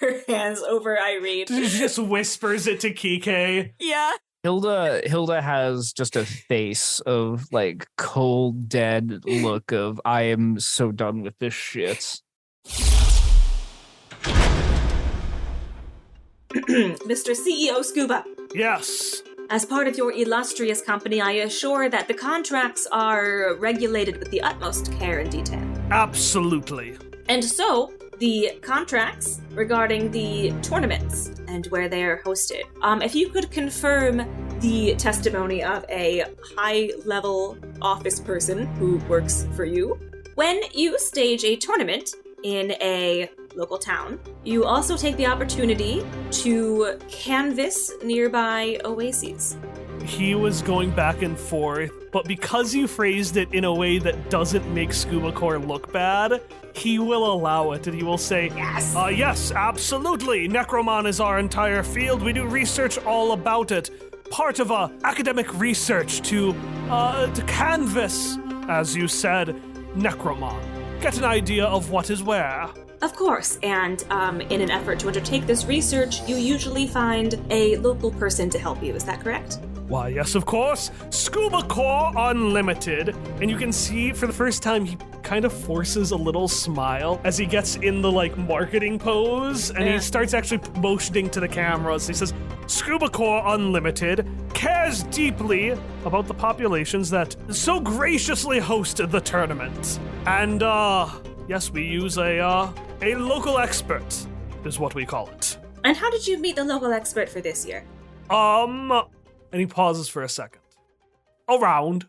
Speaker 2: her hands over Irene.
Speaker 1: She just whispers it to Kike.
Speaker 4: Yeah.
Speaker 3: Hilda has just a face of like cold, dead look of I am so done with this shit.
Speaker 2: Mr. CEO Scuba.
Speaker 1: Yes.
Speaker 2: As part of your illustrious company, I assure that the contracts are regulated with the utmost care and detail.
Speaker 1: Absolutely.
Speaker 2: And so, the contracts regarding the tournaments and where they are hosted. If you could confirm the testimony of a high-level office person who works for you. When you stage a tournament in a local town, you also take the opportunity to canvass nearby oases.
Speaker 1: He was going back and forth, but because you phrased it in a way that doesn't make Scuba Corps look bad, he will allow it, and he will say,
Speaker 2: Yes!
Speaker 1: Yes, absolutely. Necromon is our entire field. We do research all about it. Part of academic research to canvass, as you said, Necromon. Get an idea of what is where.
Speaker 2: Of course, and in an effort to undertake this research, you usually find a local person to help you, is that correct?
Speaker 1: Why, yes, of course. Scuba Corps Unlimited. And you can see for the first time he kind of forces a little smile as he gets in the marketing pose, and he starts actually motioning to the cameras. He says, Scuba Corps Unlimited cares deeply about the populations that so graciously host the tournament. And yes, we use a local expert is what we call it.
Speaker 2: And how did you meet the local expert for this year?
Speaker 1: And he pauses for a second. Around.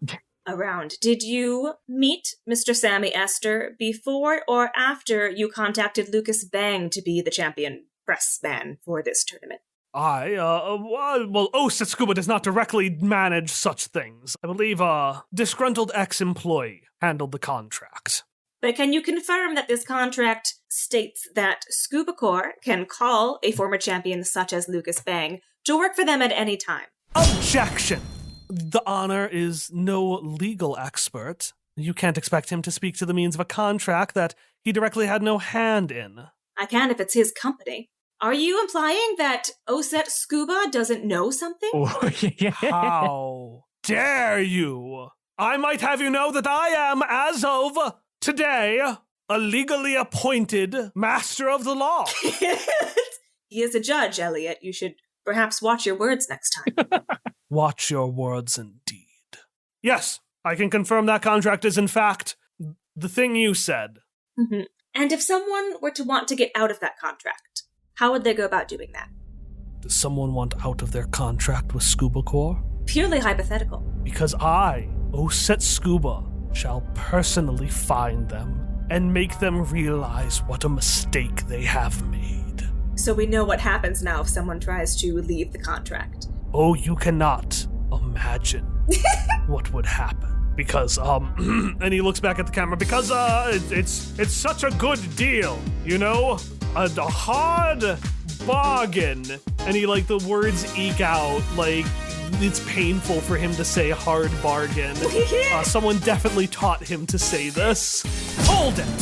Speaker 2: Did you meet Mr. Sammy Esther before or after you contacted Lucas Bang to be the champion press man for this tournament?
Speaker 1: Oset Scuba does not directly manage such things. I believe a disgruntled ex-employee handled the contract.
Speaker 2: But can you confirm that this contract states that Scuba Corps can call a former champion such as Lucas Bang to work for them at any time?
Speaker 1: Objection! The honor is no legal expert. You can't expect him to speak to the means of a contract that he directly had no hand in.
Speaker 2: I can if it's his company. Are you implying that Oset Scuba doesn't know something?
Speaker 3: Oh, yeah.
Speaker 1: How dare you? I might have you know that I am, as of today, a legally appointed master of the law.
Speaker 2: He is a judge, Elliot. You should perhaps watch your words next time.
Speaker 1: Watch your words indeed. Yes, I can confirm that contract is in fact the thing you said.
Speaker 2: Mm-hmm. And if someone were to want to get out of that contract, how would they go about doing that?
Speaker 1: Does someone want out of their contract with Scuba Corps?
Speaker 2: Purely hypothetical.
Speaker 1: Because I, Oset Scuba, shall personally find them and make them realize what a mistake they have made.
Speaker 2: So we know what happens now if someone tries to leave the contract.
Speaker 1: Oh, you cannot imagine what would happen. Because, and he looks back at the camera, because, it's such a good deal, you know? A hard bargain. And he, the words eke out, it's painful for him to say hard bargain. Someone definitely taught him to say this. Hold it!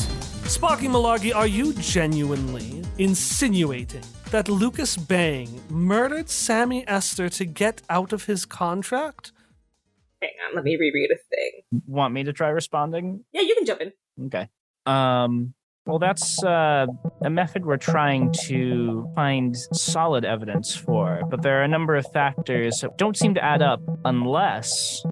Speaker 1: Sparky Malarkey, are you genuinely insinuating that Lucas Bang murdered Sammy Esther to get out of his contract?
Speaker 2: Hang on, let me reread a thing.
Speaker 3: Want me to try responding?
Speaker 2: Yeah, you can jump in.
Speaker 3: Okay. Well, that's a method we're trying to find solid evidence for, but there are a number of factors that don't seem to add up unless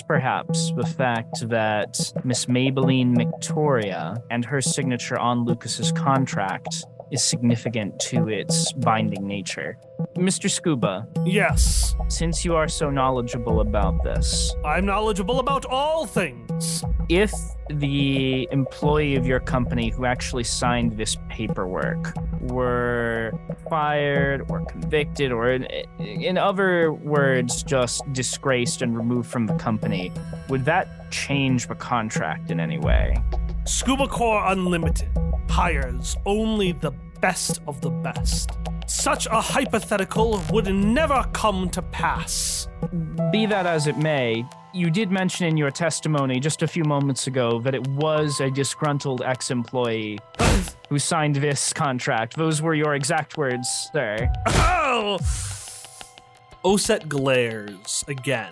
Speaker 3: perhaps the fact that Miss Maybelline Victoria and her signature on Lucas's contract is significant to its binding nature. Mr. Scuba.
Speaker 1: Yes.
Speaker 3: Since you are so knowledgeable about this.
Speaker 1: I'm knowledgeable about all things.
Speaker 3: If the employee of your company who actually signed this paperwork were fired or convicted or, in other words, just disgraced and removed from the company, would that change the contract in any way?
Speaker 1: Scuba Corps Unlimited hires only the best of the best. Such a hypothetical would never come to pass.
Speaker 3: Be that as it may, you did mention in your testimony just a few moments ago that it was a disgruntled ex-employee who signed this contract. Those were your exact words, sir.
Speaker 1: Oh! Oset glares again.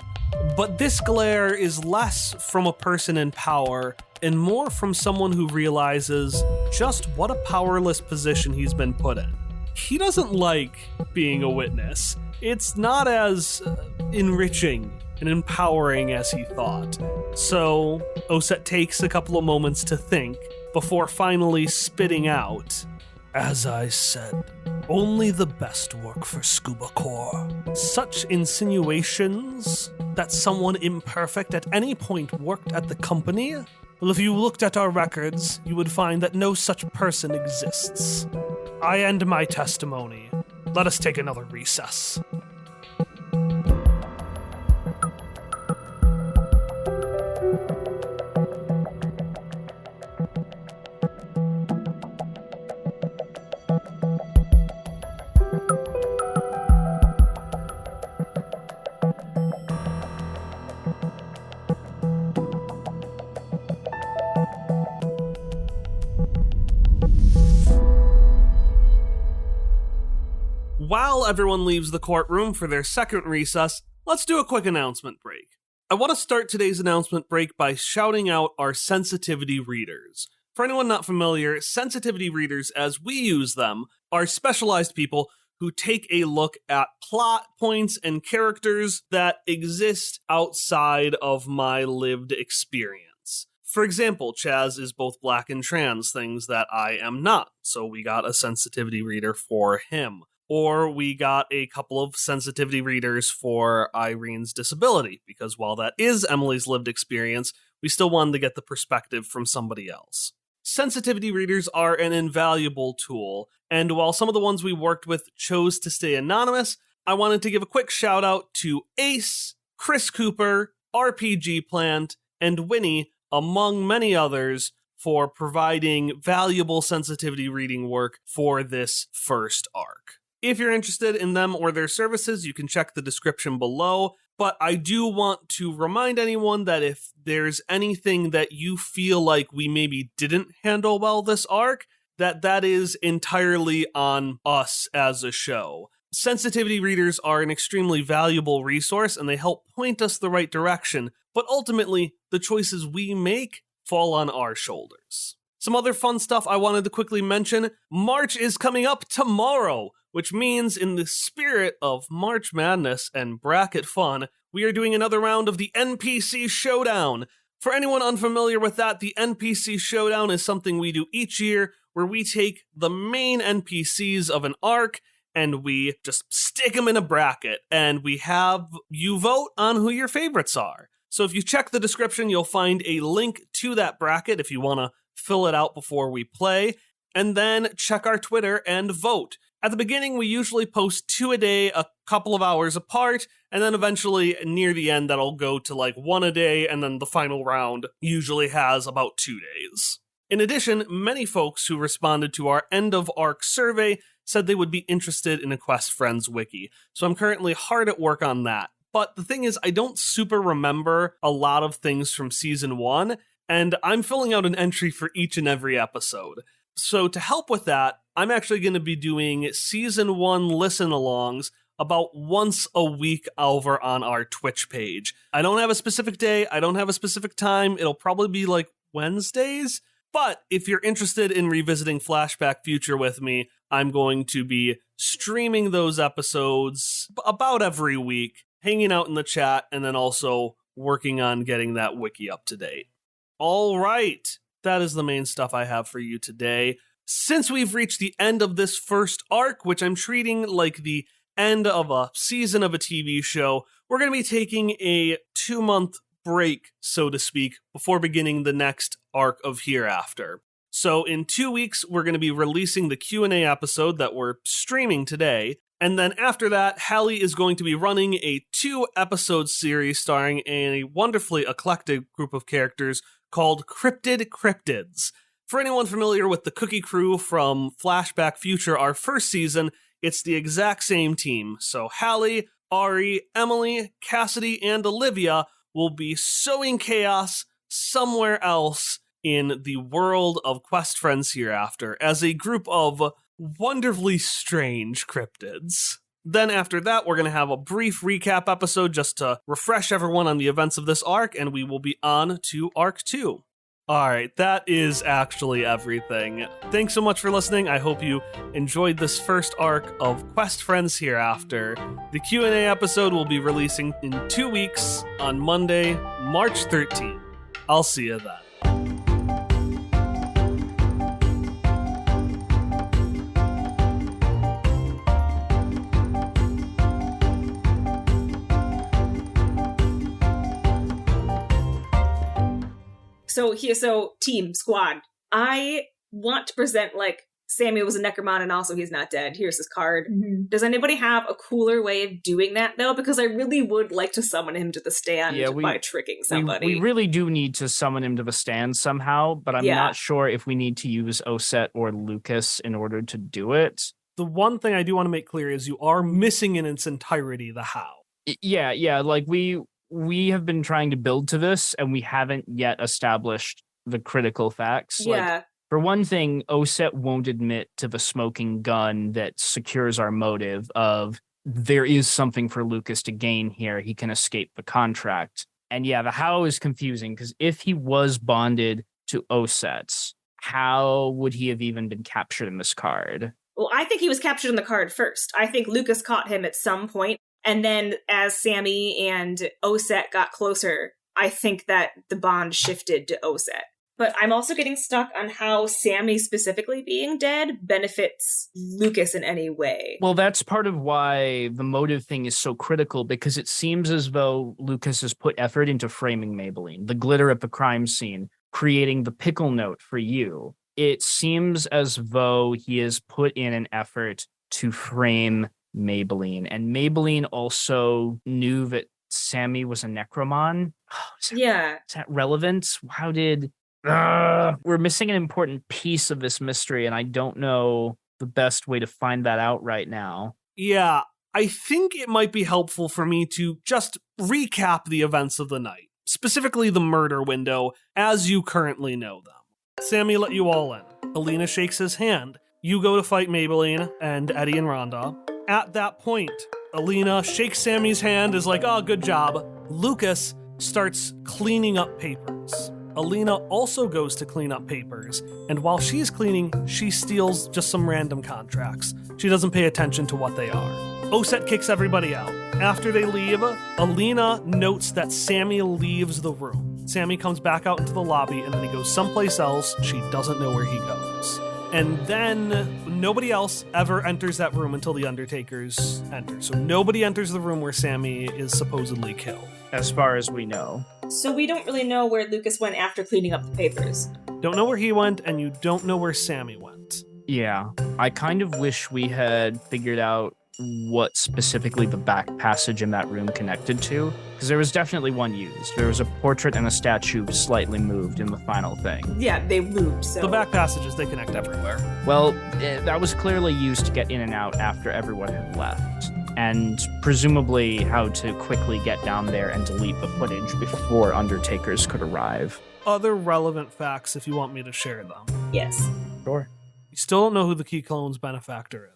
Speaker 1: But this glare is less from a person in power and more from someone who realizes just what a powerless position he's been put in. He doesn't like being a witness. It's not as enriching and empowering as he thought. So, Oset takes a couple of moments to think before finally spitting out, "As I said, only the best work for Scuba Corps. Such insinuations that someone imperfect at any point worked at the company? Well, if you looked at our records, you would find that no such person exists. I end my testimony. Let us take another recess." While everyone leaves the courtroom for their second recess, let's do a quick announcement break. I want to start today's announcement break by shouting out our sensitivity readers. For anyone not familiar, sensitivity readers, as we use them, are specialized people who take a look at plot points and characters that exist outside of my lived experience. For example, Chaz is both black and trans, things that I am not, so we got a sensitivity reader for him. Or we got a couple of sensitivity readers for Irene's disability, because while that is Emily's lived experience, we still wanted to get the perspective from somebody else. Sensitivity readers are an invaluable tool, and while some of the ones we worked with chose to stay anonymous, I wanted to give a quick shout out to Ace, Chris Cooper, RPG Plant, and Winnie, among many others, for providing valuable sensitivity reading work for this first arc. If you're interested in them or their services, you can check the description below, but I do want to remind anyone that if there's anything that you feel like we maybe didn't handle well this arc, that is entirely on us as a show. Sensitivity readers are an extremely valuable resource and they help point us the right direction, but ultimately, the choices we make fall on our shoulders. Some other fun stuff I wanted to quickly mention. March is coming up tomorrow, which means in the spirit of March Madness and bracket fun, we are doing another round of the NPC Showdown. For anyone unfamiliar with that, the NPC Showdown is something we do each year where we take the main NPCs of an arc and we just stick them in a bracket, and we have you vote on who your favorites are. So if you check the description, you'll find a link to that bracket if you want to fill it out before we play, and then check our Twitter and vote. At the beginning, we usually post 2 a day, a couple of hours apart, and then eventually near the end, that'll go to like 1 a day, and then the final round usually has about 2 days. In addition, many folks who responded to our end of arc survey said they would be interested in a Quest Friends wiki, so I'm currently hard at work on that. But the thing is, I don't super remember a lot of things from Season 1, and I'm filling out an entry for each and every episode. So to help with that, I'm actually going to be doing Season 1 listen-alongs about once a week over on our Twitch page. I don't have a specific day, I don't have a specific time, it'll probably be like Wednesdays, but if you're interested in revisiting Flashback Future with me, I'm going to be streaming those episodes about every week, hanging out in the chat, and then also working on getting that wiki up to date. All right, that is the main stuff I have for you today. Since we've reached the end of this first arc, which I'm treating like the end of a season of a TV show, we're going to be taking a 2-month break, so to speak, before beginning the next arc of Hereafter. So in 2 weeks, we're going to be releasing the Q&A episode that we're streaming today. And then after that, Hallie is going to be running a 2-episode series starring a wonderfully eclectic group of characters called Cryptid Cryptids. For anyone familiar with the Cookie Crew from Flashback Future, our first season, it's the exact same team. So Hallie, Ari, Emily, Cassidy, and Olivia will be sowing chaos somewhere else in the world of Quest Friends Hereafter as a group of wonderfully strange cryptids. Then after that, we're going to have a brief recap episode just to refresh everyone on the events of this arc, and we will be on to Arc 2. Alright, that is actually everything. Thanks so much for listening. I hope you enjoyed this first arc of Quest Friends Hereafter. The Q&A episode will be releasing in 2 weeks on Monday, March 13th. I'll see you then.
Speaker 2: So team, squad, I want to present like Sammy was a Necromon and also he's not dead. Here's his card. Mm-hmm. Does anybody have a cooler way of doing that though? Because I really would like to summon him to the stand by tricking somebody.
Speaker 3: We really do need to summon him to the stand somehow, but I'm not sure if we need to use Osset or Lucas in order to do it.
Speaker 1: The one thing I do want to make clear is you are missing in its entirety the how.
Speaker 3: Yeah, like we have been trying to build to this, and we haven't yet established the critical facts.
Speaker 2: Yeah.
Speaker 3: Like, for one thing, Osset won't admit to the smoking gun that secures our motive of there is something for Lucas to gain here. He can escape the contract. And yeah, the how is confusing, because if he was bonded to Osset, how would he have even been captured in this card?
Speaker 2: Well, I think he was captured in the card first. I think Lucas caught him at some point. And then as Sammy and Osset got closer, I think that the bond shifted to Osset. But I'm also getting stuck on how Sammy specifically being dead benefits Lucas in any way.
Speaker 3: Well, that's part of why the motive thing is so critical, because it seems as though Lucas has put effort into framing Maybelline, the glitter at the crime scene, creating the pickle note for you. It seems as though he has put in an effort to frame Maybelline, and Maybelline also knew that Sammy was a Necromon. Is that relevant? How did... we're missing an important piece of this mystery, and I don't know the best way to find that out right now.
Speaker 1: Yeah, I think it might be helpful for me to just recap the events of the night, specifically the murder window, as you currently know them. Sammy let you all in. Alina shakes his hand. You go to fight Maybelline and Eddie and Rhonda. At that point, Alina shakes Sammy's hand, is like, oh, good job. Lucas starts cleaning up papers. Alina also goes to clean up papers, and while she's cleaning, she steals just some random contracts. She doesn't pay attention to what they are. Osset kicks everybody out, After they leave, Alina notes that Sammy leaves the room. Sammy comes back out into the lobby, and then he goes someplace else. She doesn't know where he goes. And then nobody else ever enters that room until the Undertakers enter. So nobody enters the room where Sammy is supposedly killed.
Speaker 3: As far as we know.
Speaker 2: So we don't really know where Lucas went after cleaning up the papers.
Speaker 1: Don't know where he went, and you don't know where Sammy went.
Speaker 3: Yeah. I kind of wish we had figured out what specifically the back passage in that room connected to, because there was definitely one used. There was a portrait and a statue slightly moved in the final thing.
Speaker 2: Yeah, they moved, so...
Speaker 1: The back passages, they connect everywhere.
Speaker 3: Well, that was clearly used to get in and out after everyone had left, and presumably how to quickly get down there and delete the footage before Undertakers could arrive.
Speaker 1: Other relevant facts if you want me to share them.
Speaker 2: Yes.
Speaker 3: Sure.
Speaker 1: You still don't know who the Key Clone's benefactor is.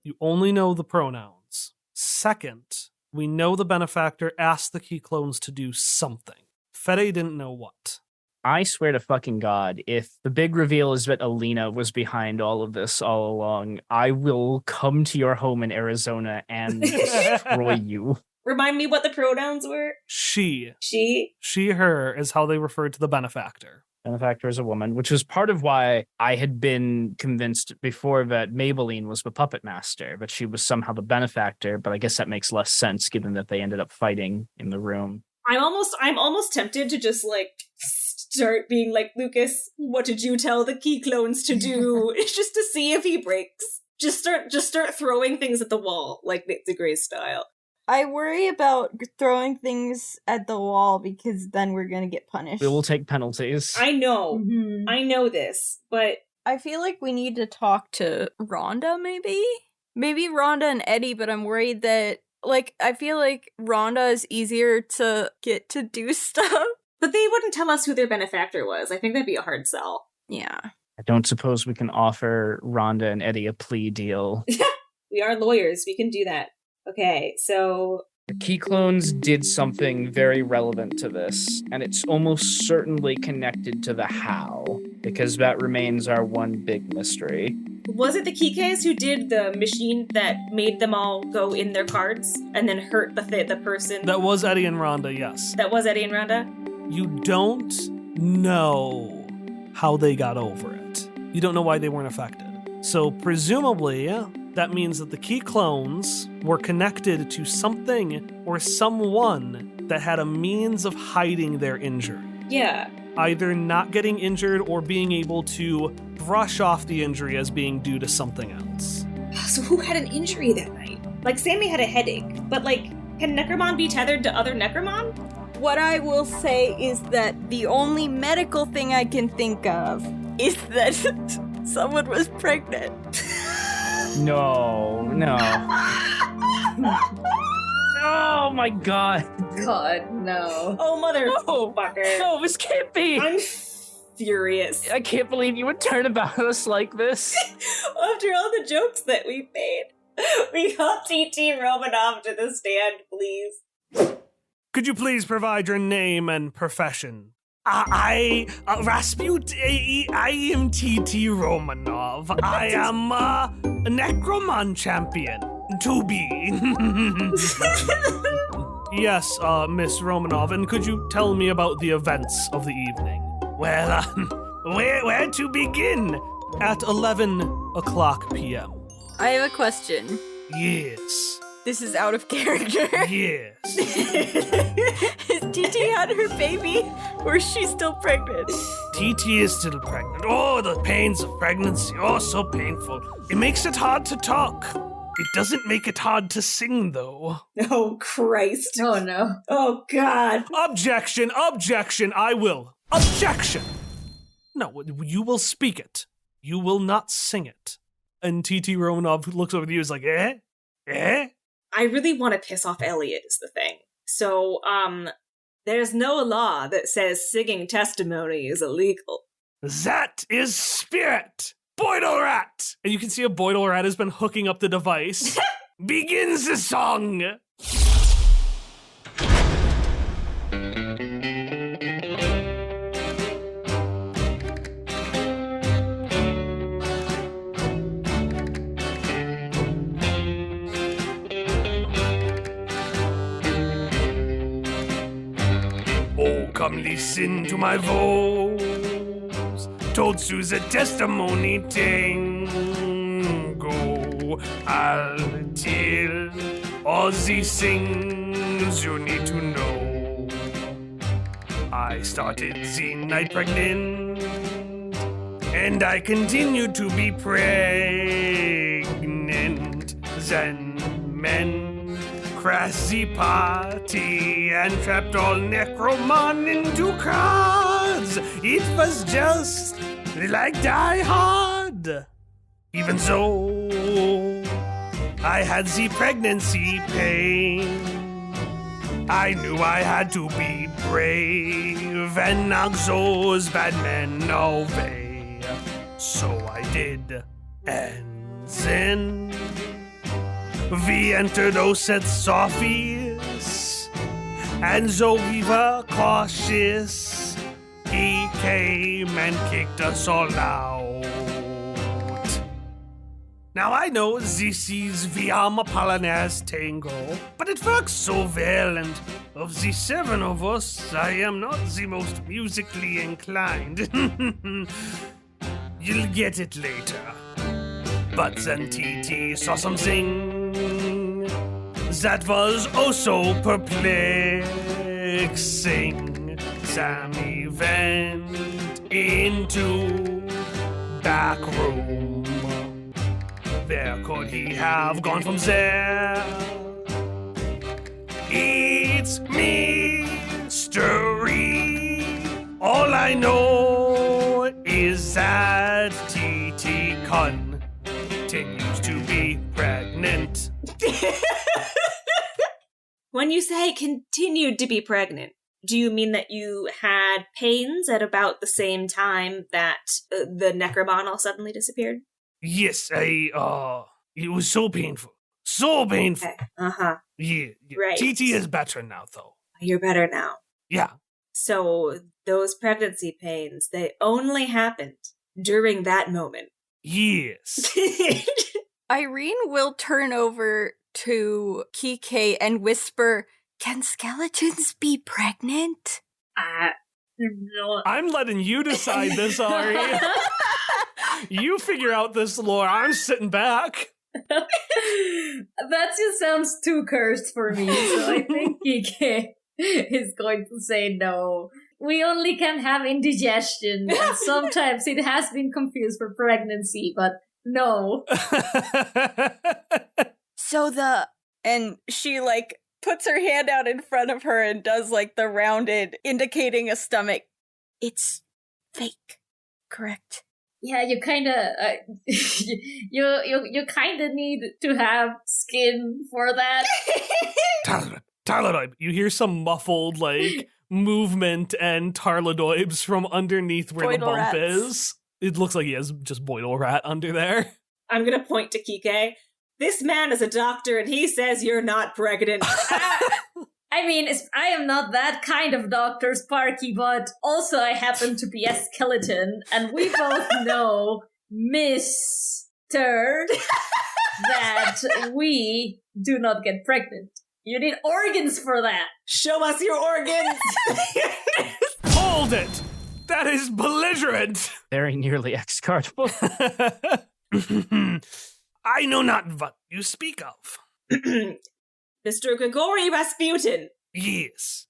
Speaker 1: You only know the pronouns. Second, we know the benefactor asked the Key Clones to do something. Fede didn't know what.
Speaker 3: I swear to fucking God, if the big reveal is that Alina was behind all of this all along, I will come to your home in Arizona and destroy you.
Speaker 2: Remind me what the pronouns were?
Speaker 1: She.
Speaker 2: She,
Speaker 1: her is how they referred to the benefactor.
Speaker 3: Benefactor is a woman, which was part of why I had been convinced before that Maybelline was the puppet master, but she was somehow the benefactor, but I guess that makes less sense given that they ended up fighting in the room.
Speaker 2: I'm almost tempted to just, like, start being like, Lucas, what did you tell the Key Clones to do? Just to see if he breaks. Just start throwing things at the wall, like the Grey style.
Speaker 4: I worry about throwing things at the wall because then we're gonna get punished.
Speaker 3: We will take penalties.
Speaker 2: I know.
Speaker 5: Mhm.
Speaker 2: I know this, but...
Speaker 4: I feel like we need to talk to Rhonda, maybe? Maybe Rhonda and Eddie, but I'm worried that, like, I feel like Rhonda is easier to get to do stuff.
Speaker 2: But they wouldn't tell us who their benefactor was. I think that'd be a hard sell.
Speaker 4: Yeah.
Speaker 3: I don't suppose we can offer Rhonda and Eddie a plea deal.
Speaker 2: We are lawyers. We can do that. Okay, so...
Speaker 3: The Key Clones did something very relevant to this, and it's almost certainly connected to the how, because that remains our one big mystery.
Speaker 2: Was it the Kikes who did the machine that made them all go in their cards and then hurt the person?
Speaker 1: That was Eddie and Rhonda, yes.
Speaker 2: That was Eddie and Rhonda?
Speaker 1: You don't know how they got over it. You don't know why they weren't affected. So presumably, that means that the Key Clones were connected to something or someone that had a means of hiding their injury.
Speaker 2: Yeah.
Speaker 1: Either not getting injured or being able to brush off the injury as being due to something else.
Speaker 2: So who had an injury that night? Like, Sammy had a headache, but, like, can Necromon be tethered to other Necromon?
Speaker 4: What I will say is that the only medical thing I can think of is that someone was pregnant.
Speaker 3: No. Oh my God.
Speaker 5: God, no.
Speaker 2: Oh, motherfucker.
Speaker 3: No, this can't be.
Speaker 2: I'm furious.
Speaker 3: I can't believe you would turn about us like this.
Speaker 2: After all the jokes that we've made, we got TT Romanov to the stand, please.
Speaker 1: Could you please provide your name and profession? I am TT Romanov. I am a Necromon champion. To be. Yes, Miss Romanov, and could you tell me about the events of the evening? Well, where to begin? At 11 o'clock p.m.
Speaker 4: I have a question.
Speaker 1: Yes.
Speaker 4: This is out of character.
Speaker 1: Yes.
Speaker 4: Has TT had her baby, or is she still pregnant?
Speaker 1: TT is still pregnant. Oh, the pains of pregnancy. Oh, so painful. It makes it hard to talk. It doesn't make it hard to sing, though.
Speaker 2: Oh, Christ.
Speaker 5: Oh, no.
Speaker 2: Oh, God.
Speaker 1: Objection, I will. Objection! No, you will speak it. You will not sing it. And TT Romanov looks over to you and is like, eh?
Speaker 2: I really want to piss off Elliot is the thing. So, there's no law that says singing testimony is illegal.
Speaker 1: That is spirit! Boidle Rat! And you can see a Boidle Rat has been hooking up the device. Begins the song! Come listen to my voice. Told Sue's a testimony tango. I'll tell all these things you need to know. I started the night pregnant, and I continued to be pregnant. Then men crashed the party and trapped all Necromon into cards. It was just like Die Hard. Even though I had the pregnancy pain, I knew I had to be brave and knock those bad men away. So I did. And then we entered Oset's office, and though we were cautious, he came and kicked us all out. Now I know this is Viam Apollinaires Tango, but it works so well, and of the 7 of us, I am not the most musically inclined. You'll get it later. But then TT saw something that was oh so perplexing. Sammy went into back room. Where could he have gone from there? It's mystery. All I know is that TT continues to be pregnant.
Speaker 2: When you say continued to be pregnant, do you mean that you had pains at about the same time that the Necromon all suddenly disappeared?
Speaker 1: Yes, it was so painful. So painful.
Speaker 2: Okay. Uh-huh.
Speaker 1: Yeah.
Speaker 2: Right.
Speaker 1: TT is better now, though.
Speaker 2: You're better now.
Speaker 1: Yeah.
Speaker 2: So those pregnancy pains, they only happened during that moment.
Speaker 1: Yes.
Speaker 4: Irene will turn over to Kike and whisper, "Can skeletons be pregnant?"
Speaker 5: No.
Speaker 1: I'm letting you decide this, Ari. You figure out this lore. I'm sitting back.
Speaker 5: That just sounds too cursed for me, so I think Kike is going to say no. We only can have indigestion, and sometimes it has been confused for pregnancy, but no.
Speaker 4: And she, puts her hand out in front of her and does, the rounded, indicating a stomach. It's fake, correct?
Speaker 5: Yeah, you kind of you kind of need to have skin for that.
Speaker 1: Tarladoib, you hear some muffled, movement and Tarladoibs from underneath where the
Speaker 4: Boidle
Speaker 1: bump
Speaker 4: rats.
Speaker 1: is. It looks like he has just Boidle Rat under there.
Speaker 2: I'm gonna point to Kike. This man is a doctor and he says you're not pregnant.
Speaker 5: I mean, I am not that kind of doctor, Sparky, but also I happen to be a skeleton, and we both know, Mr. that we do not get pregnant. You need organs for that.
Speaker 2: Show us your organs!
Speaker 1: Hold it! That is belligerent!
Speaker 3: Very nearly excardable.
Speaker 1: I know not what you speak of.
Speaker 2: Mr. Grigori Rasputin.
Speaker 1: Yes.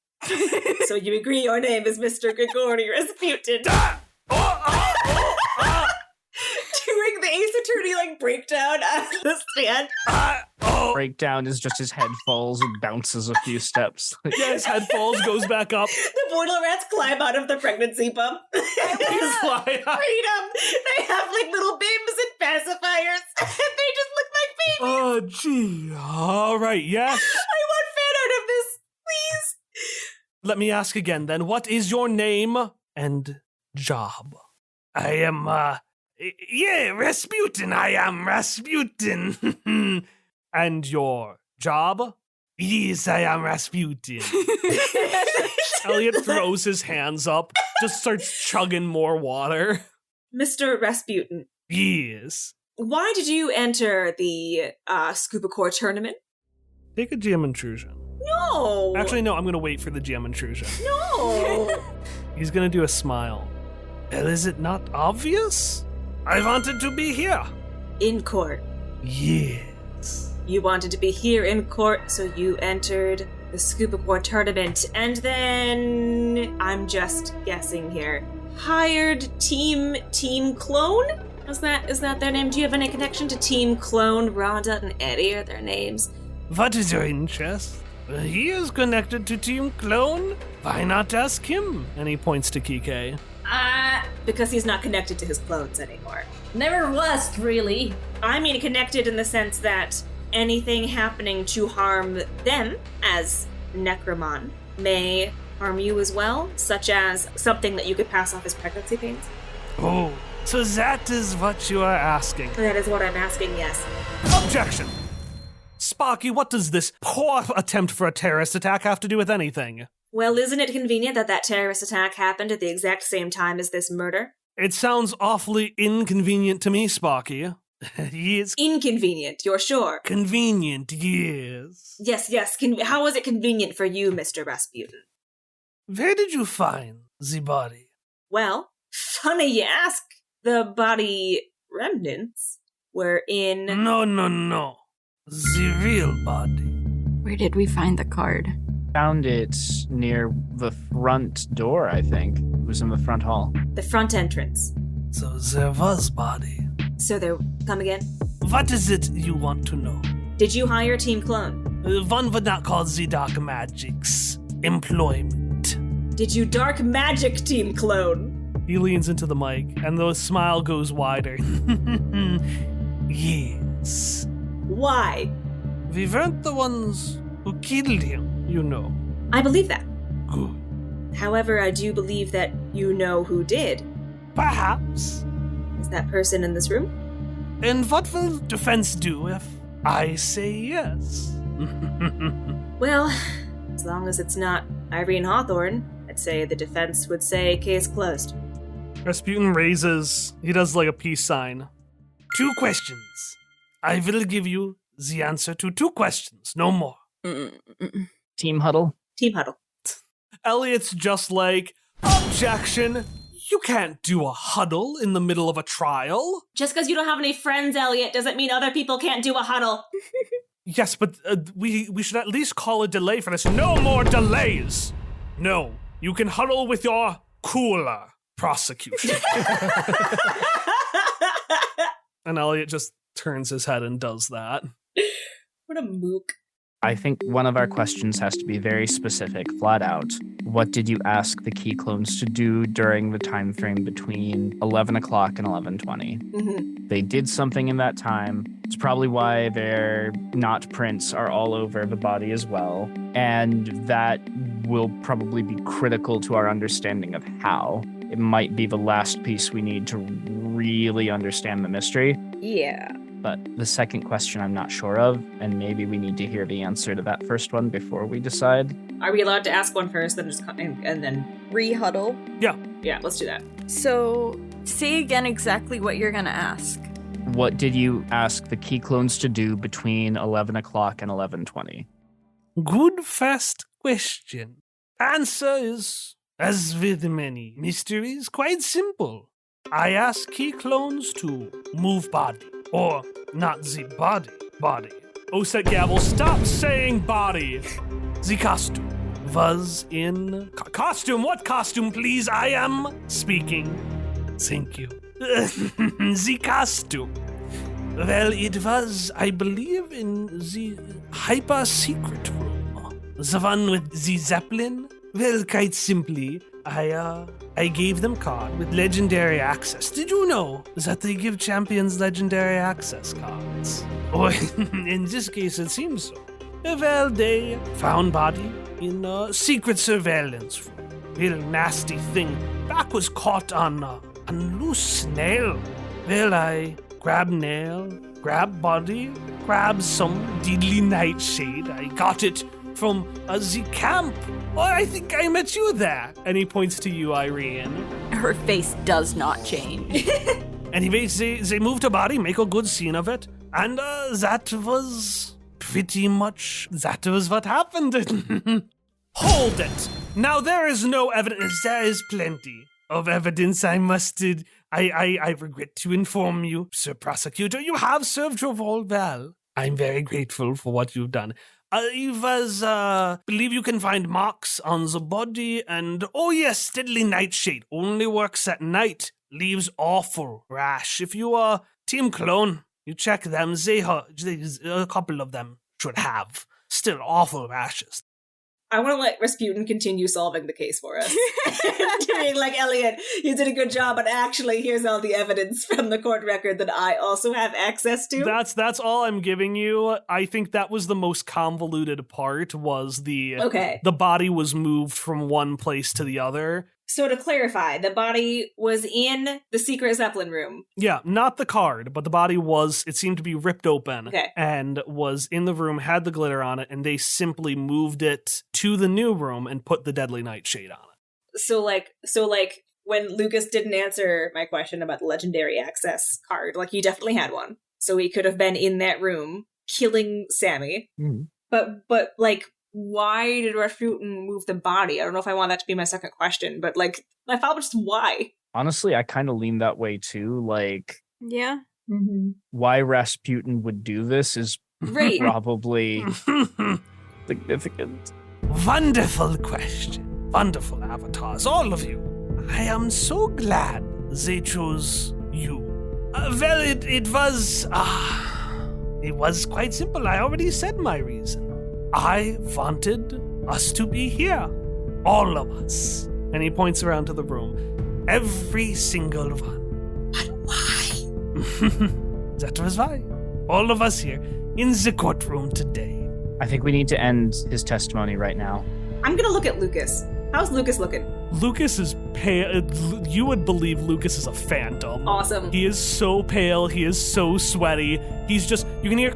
Speaker 2: So you agree your name is Mr. Grigori Rasputin. During the Ace Attorney, breakdown at the stand.
Speaker 3: Breakdown is just his head falls and bounces a few steps.
Speaker 1: Yeah, his head falls, goes back up.
Speaker 2: The Boidle Rats climb out of the pregnancy bump. They
Speaker 1: Fly up.
Speaker 2: freedom. They have little bibs and pacifiers. They just look like babies.
Speaker 1: Oh, gee. All right, yes.
Speaker 2: I want fan art of this, please.
Speaker 1: Let me ask again then. What is your name and job? I am, Rasputin. I am Rasputin. And your job? Yes, I am Rasputin. Elliot throws his hands up, just starts chugging more water.
Speaker 2: Mr. Rasputin,
Speaker 1: Yes.
Speaker 2: why did you enter the Scuba Core tournament?
Speaker 1: Take a GM intrusion.
Speaker 2: No!
Speaker 1: Actually, no, I'm going to wait for the GM intrusion.
Speaker 2: No!
Speaker 1: He's going to do a smile. Well, is it not obvious? I wanted to be here.
Speaker 2: In court.
Speaker 1: Yes.
Speaker 2: You wanted to be here in court, so you entered the Scuba War tournament, and then... I'm just guessing here. Hired Team Clone? Is that their name? Do you have any connection to Team Clone? Rhonda and Eddie are their names.
Speaker 1: What is your interest? He is connected to Team Clone. Why not ask him? And he points to Kike.
Speaker 2: Because he's not connected to his clones anymore.
Speaker 5: Never was, really.
Speaker 2: I mean connected in the sense that anything happening to harm them as Necromon may harm you as well, such as something that you could pass off as pregnancy pains.
Speaker 1: Oh, so that is what you are asking.
Speaker 2: That is what I'm asking, yes.
Speaker 1: Objection! Sparky, what does this poor attempt for a terrorist attack have to do with anything?
Speaker 2: Well, isn't it convenient that that terrorist attack happened at the exact same time as this murder?
Speaker 1: It sounds awfully inconvenient to me, Sparky. Yes.
Speaker 2: Inconvenient, you're sure?
Speaker 1: Convenient, yes.
Speaker 2: Yes. How is it convenient for you, Mr. Rasputin?
Speaker 1: Where did you find the body?
Speaker 2: Well, funny you ask. The body remnants were in...
Speaker 1: No. The real body.
Speaker 4: Where did we find the card?
Speaker 3: Found it near the front door, I think. It was in the front hall.
Speaker 2: the front entrance.
Speaker 1: So there was body.
Speaker 2: So there... Come again?
Speaker 1: What is it you want to know?
Speaker 2: Did you hire Team Clone?
Speaker 1: One would not call the dark magic's employment.
Speaker 2: Did you dark magic Team Clone?
Speaker 1: He leans into the mic, and the smile goes wider. Yes.
Speaker 2: Why?
Speaker 1: We weren't the ones who killed him, you know.
Speaker 2: I believe that.
Speaker 1: Good.
Speaker 2: However, I do believe that you know who did.
Speaker 1: Perhaps.
Speaker 2: Is that person in this room?
Speaker 1: And what will defense do if I say yes?
Speaker 2: Well, as long as it's not Irene Hawthorne, I'd say the defense would say case closed.
Speaker 1: Rasputin raises, he does like a peace sign. 2 questions. I will give you the answer to 2 questions, no more.
Speaker 3: Team huddle.
Speaker 2: Team huddle.
Speaker 1: Elliot's just like, objection! You can't do a huddle in the middle of a trial.
Speaker 2: Just because you don't have any friends, Elliot, doesn't mean other people can't do a huddle.
Speaker 1: Yes, but we should at least call a delay for this. No more delays! No, you can huddle with your cooler prosecution. And Elliot just turns his head and does that.
Speaker 2: What a mook.
Speaker 3: I think one of our questions has to be very specific, flat out. What did you ask the key clones to do during the time frame between 11 o'clock and 11:20?
Speaker 2: Mm-hmm.
Speaker 3: They did something in that time. It's probably why their knot prints are all over the body as well. And that will probably be critical to our understanding of how. It might be the last piece we need to really understand the mystery.
Speaker 4: Yeah.
Speaker 3: But the second question I'm not sure of, and maybe we need to hear the answer to that first one before we decide.
Speaker 2: Are we allowed to ask one first, then just and then
Speaker 4: Rehuddle.
Speaker 2: yeah, let's do that.
Speaker 4: So, say again exactly what you're gonna ask.
Speaker 3: What did you ask the key clones to do between 11 o'clock and 11:20?
Speaker 1: Good first question. Answer is, as with many mysteries, quite simple. I ask key clones to move body. Or, not the body. Oset Gavel, stop saying body. The costume was in... Costume? What costume, please? I am speaking. Thank you. The costume. Well, it was, I believe, in the hyper-secret room. The one with the Zeppelin. Well, quite simply, I gave them card with legendary access. Did you know that they give champions legendary access cards? Or in this case, it seems so. Well, they found body in a secret surveillance room. Real nasty thing. Back was caught on a loose nail. Well, I grab nail, grab body, grab some deadly nightshade. I got it from the camp. Oh, I think I met you there. And he points to you, Irene.
Speaker 4: Her face does not change.
Speaker 1: Anyways, they moved her body, make a good scene of it. And that was pretty much that was what happened. Hold it! Now there is no evidence. There is plenty of evidence. I regret to inform you, Sir Prosecutor, you have served your role well. I'm very grateful for what you've done. Believe you can find marks on the body, and oh yes, deadly nightshade. Only works at night. Leaves awful rash. If you are Team Clone, you check them. A couple of them should have still awful rashes.
Speaker 2: I want to let Rasputin continue solving the case for us. Being like, Elliot, you did a good job, but actually, here's all the evidence from the court record that I also have access to.
Speaker 1: That's all I'm giving you. I think that was the most convoluted part, was the body was moved from one place to the other.
Speaker 2: So to clarify, the body was in the secret Zeppelin room.
Speaker 1: Yeah, not the card, but the body it seemed to be ripped open and was in the room, had the glitter on it, and they simply moved it to the new room and put the deadly nightshade on it.
Speaker 2: So when Lucas didn't answer my question about the legendary access card, he definitely had one. So he could have been in that room killing Sammy.
Speaker 3: Mm-hmm.
Speaker 2: But why did Rasputin move the body? I don't know if I want that to be my second question, but my thought was just why.
Speaker 3: Honestly, I kind of lean that way too.
Speaker 4: Yeah.
Speaker 5: Mm-hmm.
Speaker 3: Why Rasputin would do this is probably significant.
Speaker 1: Wonderful question. Wonderful avatars, all of you. I am so glad they chose you. It was quite simple. I already said my reason. I wanted us to be here. All of us. And he points around to the room. Every single one.
Speaker 2: But why?
Speaker 1: That was why. All of us here in the courtroom today.
Speaker 3: I think we need to end his testimony right now.
Speaker 2: I'm gonna look at Lucas. How's Lucas looking?
Speaker 1: Lucas is pale. You would believe Lucas is a phantom.
Speaker 2: Awesome.
Speaker 1: He is so pale. He is so sweaty. He's just, you can hear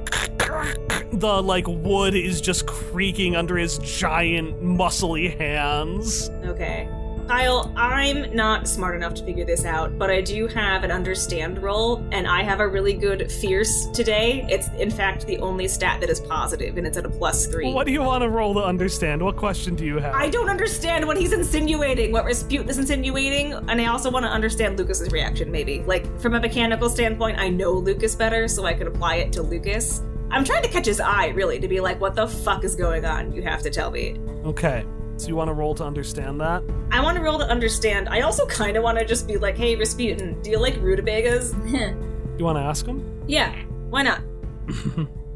Speaker 1: the wood is just creaking under his giant muscly hands.
Speaker 2: Okay. Kyle, I'm not smart enough to figure this out, but I do have an understand roll, and I have a really good fierce today. It's, in fact, the only stat that is positive, and it's at a +3.
Speaker 1: What do you want to roll to understand? What question do you have?
Speaker 2: I don't understand what he's insinuating, what Rasputin is insinuating, and I also want to understand Lucas's reaction, maybe. From a mechanical standpoint, I know Lucas better, so I could apply it to Lucas. I'm trying to catch his eye, really, to be like, what the fuck is going on? You have to tell me.
Speaker 1: Okay. So you want to roll to understand that?
Speaker 2: I want to roll to understand. I also kind of want to just be like, hey, Rasputin, do you like rutabagas?
Speaker 1: You want to ask him?
Speaker 2: Yeah, why not?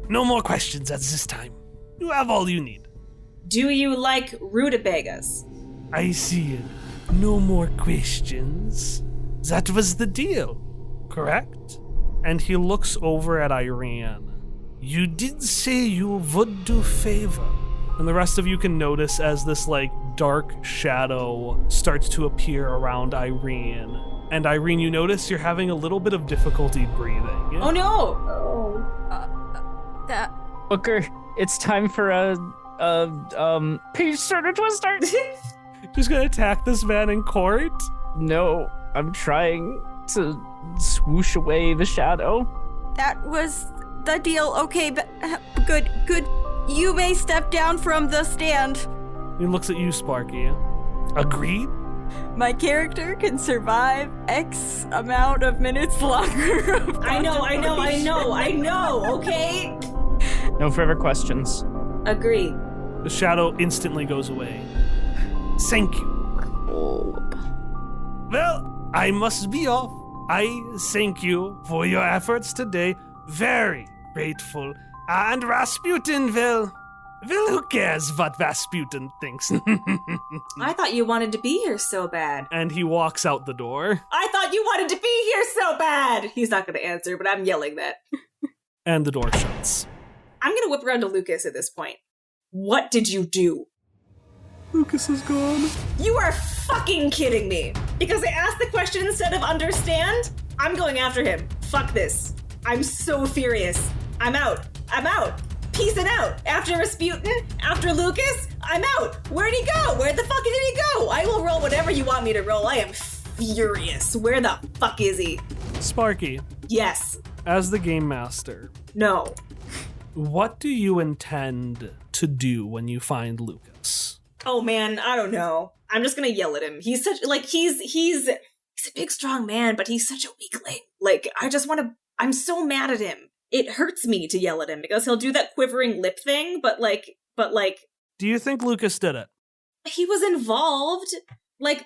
Speaker 1: No more questions at this time. You have all you need.
Speaker 2: Do you like rutabagas?
Speaker 1: I see it. No more questions. That was the deal, correct? And he looks over at Irene. You did say you would do favor. And the rest of you can notice as this, dark shadow starts to appear around Irene. And Irene, you notice you're having a little bit of difficulty breathing.
Speaker 2: Oh no!
Speaker 3: Booker, it's time for a page turner twister.
Speaker 1: Just gonna attack this man in court?
Speaker 3: No, I'm trying to swoosh away the shadow.
Speaker 4: That was the deal. Okay, but good. You may step down from the stand.
Speaker 1: He looks at you, Sparky. Agreed?
Speaker 4: My character can survive X amount of minutes longer.
Speaker 2: I know, okay?
Speaker 3: No further questions.
Speaker 2: Agreed.
Speaker 1: The shadow instantly goes away. Thank you. Well, I must be off. I thank you for your efforts today. Very grateful. And Rasputin, well, who cares what Rasputin thinks?
Speaker 2: I thought you wanted to be here so bad.
Speaker 1: And he walks out the door.
Speaker 2: I thought you wanted to be here so bad! He's not going to answer, but I'm yelling that.
Speaker 1: And the door shuts.
Speaker 2: I'm going to whip around to Lucas at this point. What did you do?
Speaker 1: Lucas is gone.
Speaker 2: You are fucking kidding me! Because I asked the question instead of understand? I'm going after him. Fuck this. I'm so furious. I'm out. Peacing out. After Rasputin, after Lucas, I'm out. Where'd he go? Where the fuck did he go? I will roll whatever you want me to roll. I am furious. Where the fuck is he?
Speaker 1: Sparky.
Speaker 2: Yes.
Speaker 1: As the game master.
Speaker 2: No.
Speaker 1: What do you intend to do when you find Lucas?
Speaker 2: Oh man, I don't know. I'm just gonna yell at him. He's such, like, he's a big, strong man, but he's such a weakling. Like, I'm so mad at him. It hurts me to yell at him because he'll do that quivering lip thing, but like.
Speaker 1: Do you think Lucas did it?
Speaker 2: He was involved.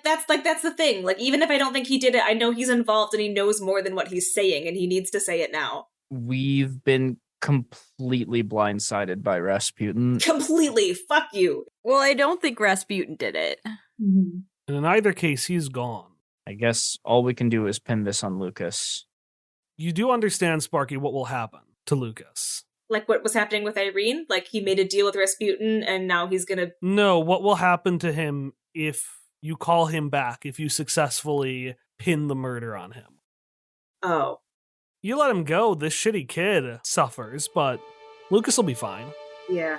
Speaker 2: That's the thing. Like, even if I don't think he did it, I know he's involved and he knows more than what he's saying, and he needs to say it now.
Speaker 3: We've been completely blindsided by Rasputin.
Speaker 2: Completely. Fuck you.
Speaker 4: Well, I don't think Rasputin did it.
Speaker 5: Mm-hmm.
Speaker 1: And in either case, he's gone.
Speaker 3: I guess all we can do is pin this on Lucas.
Speaker 1: You do understand, Sparky, what will happen to Lucas.
Speaker 2: Like what was happening with Irene? Like, he made a deal with Rasputin, and now he's gonna...
Speaker 1: No, what will happen to him if you call him back, if you successfully pin the murder on him?
Speaker 2: Oh.
Speaker 1: You let him go, this shitty kid suffers, but Lucas will be fine.
Speaker 2: Yeah.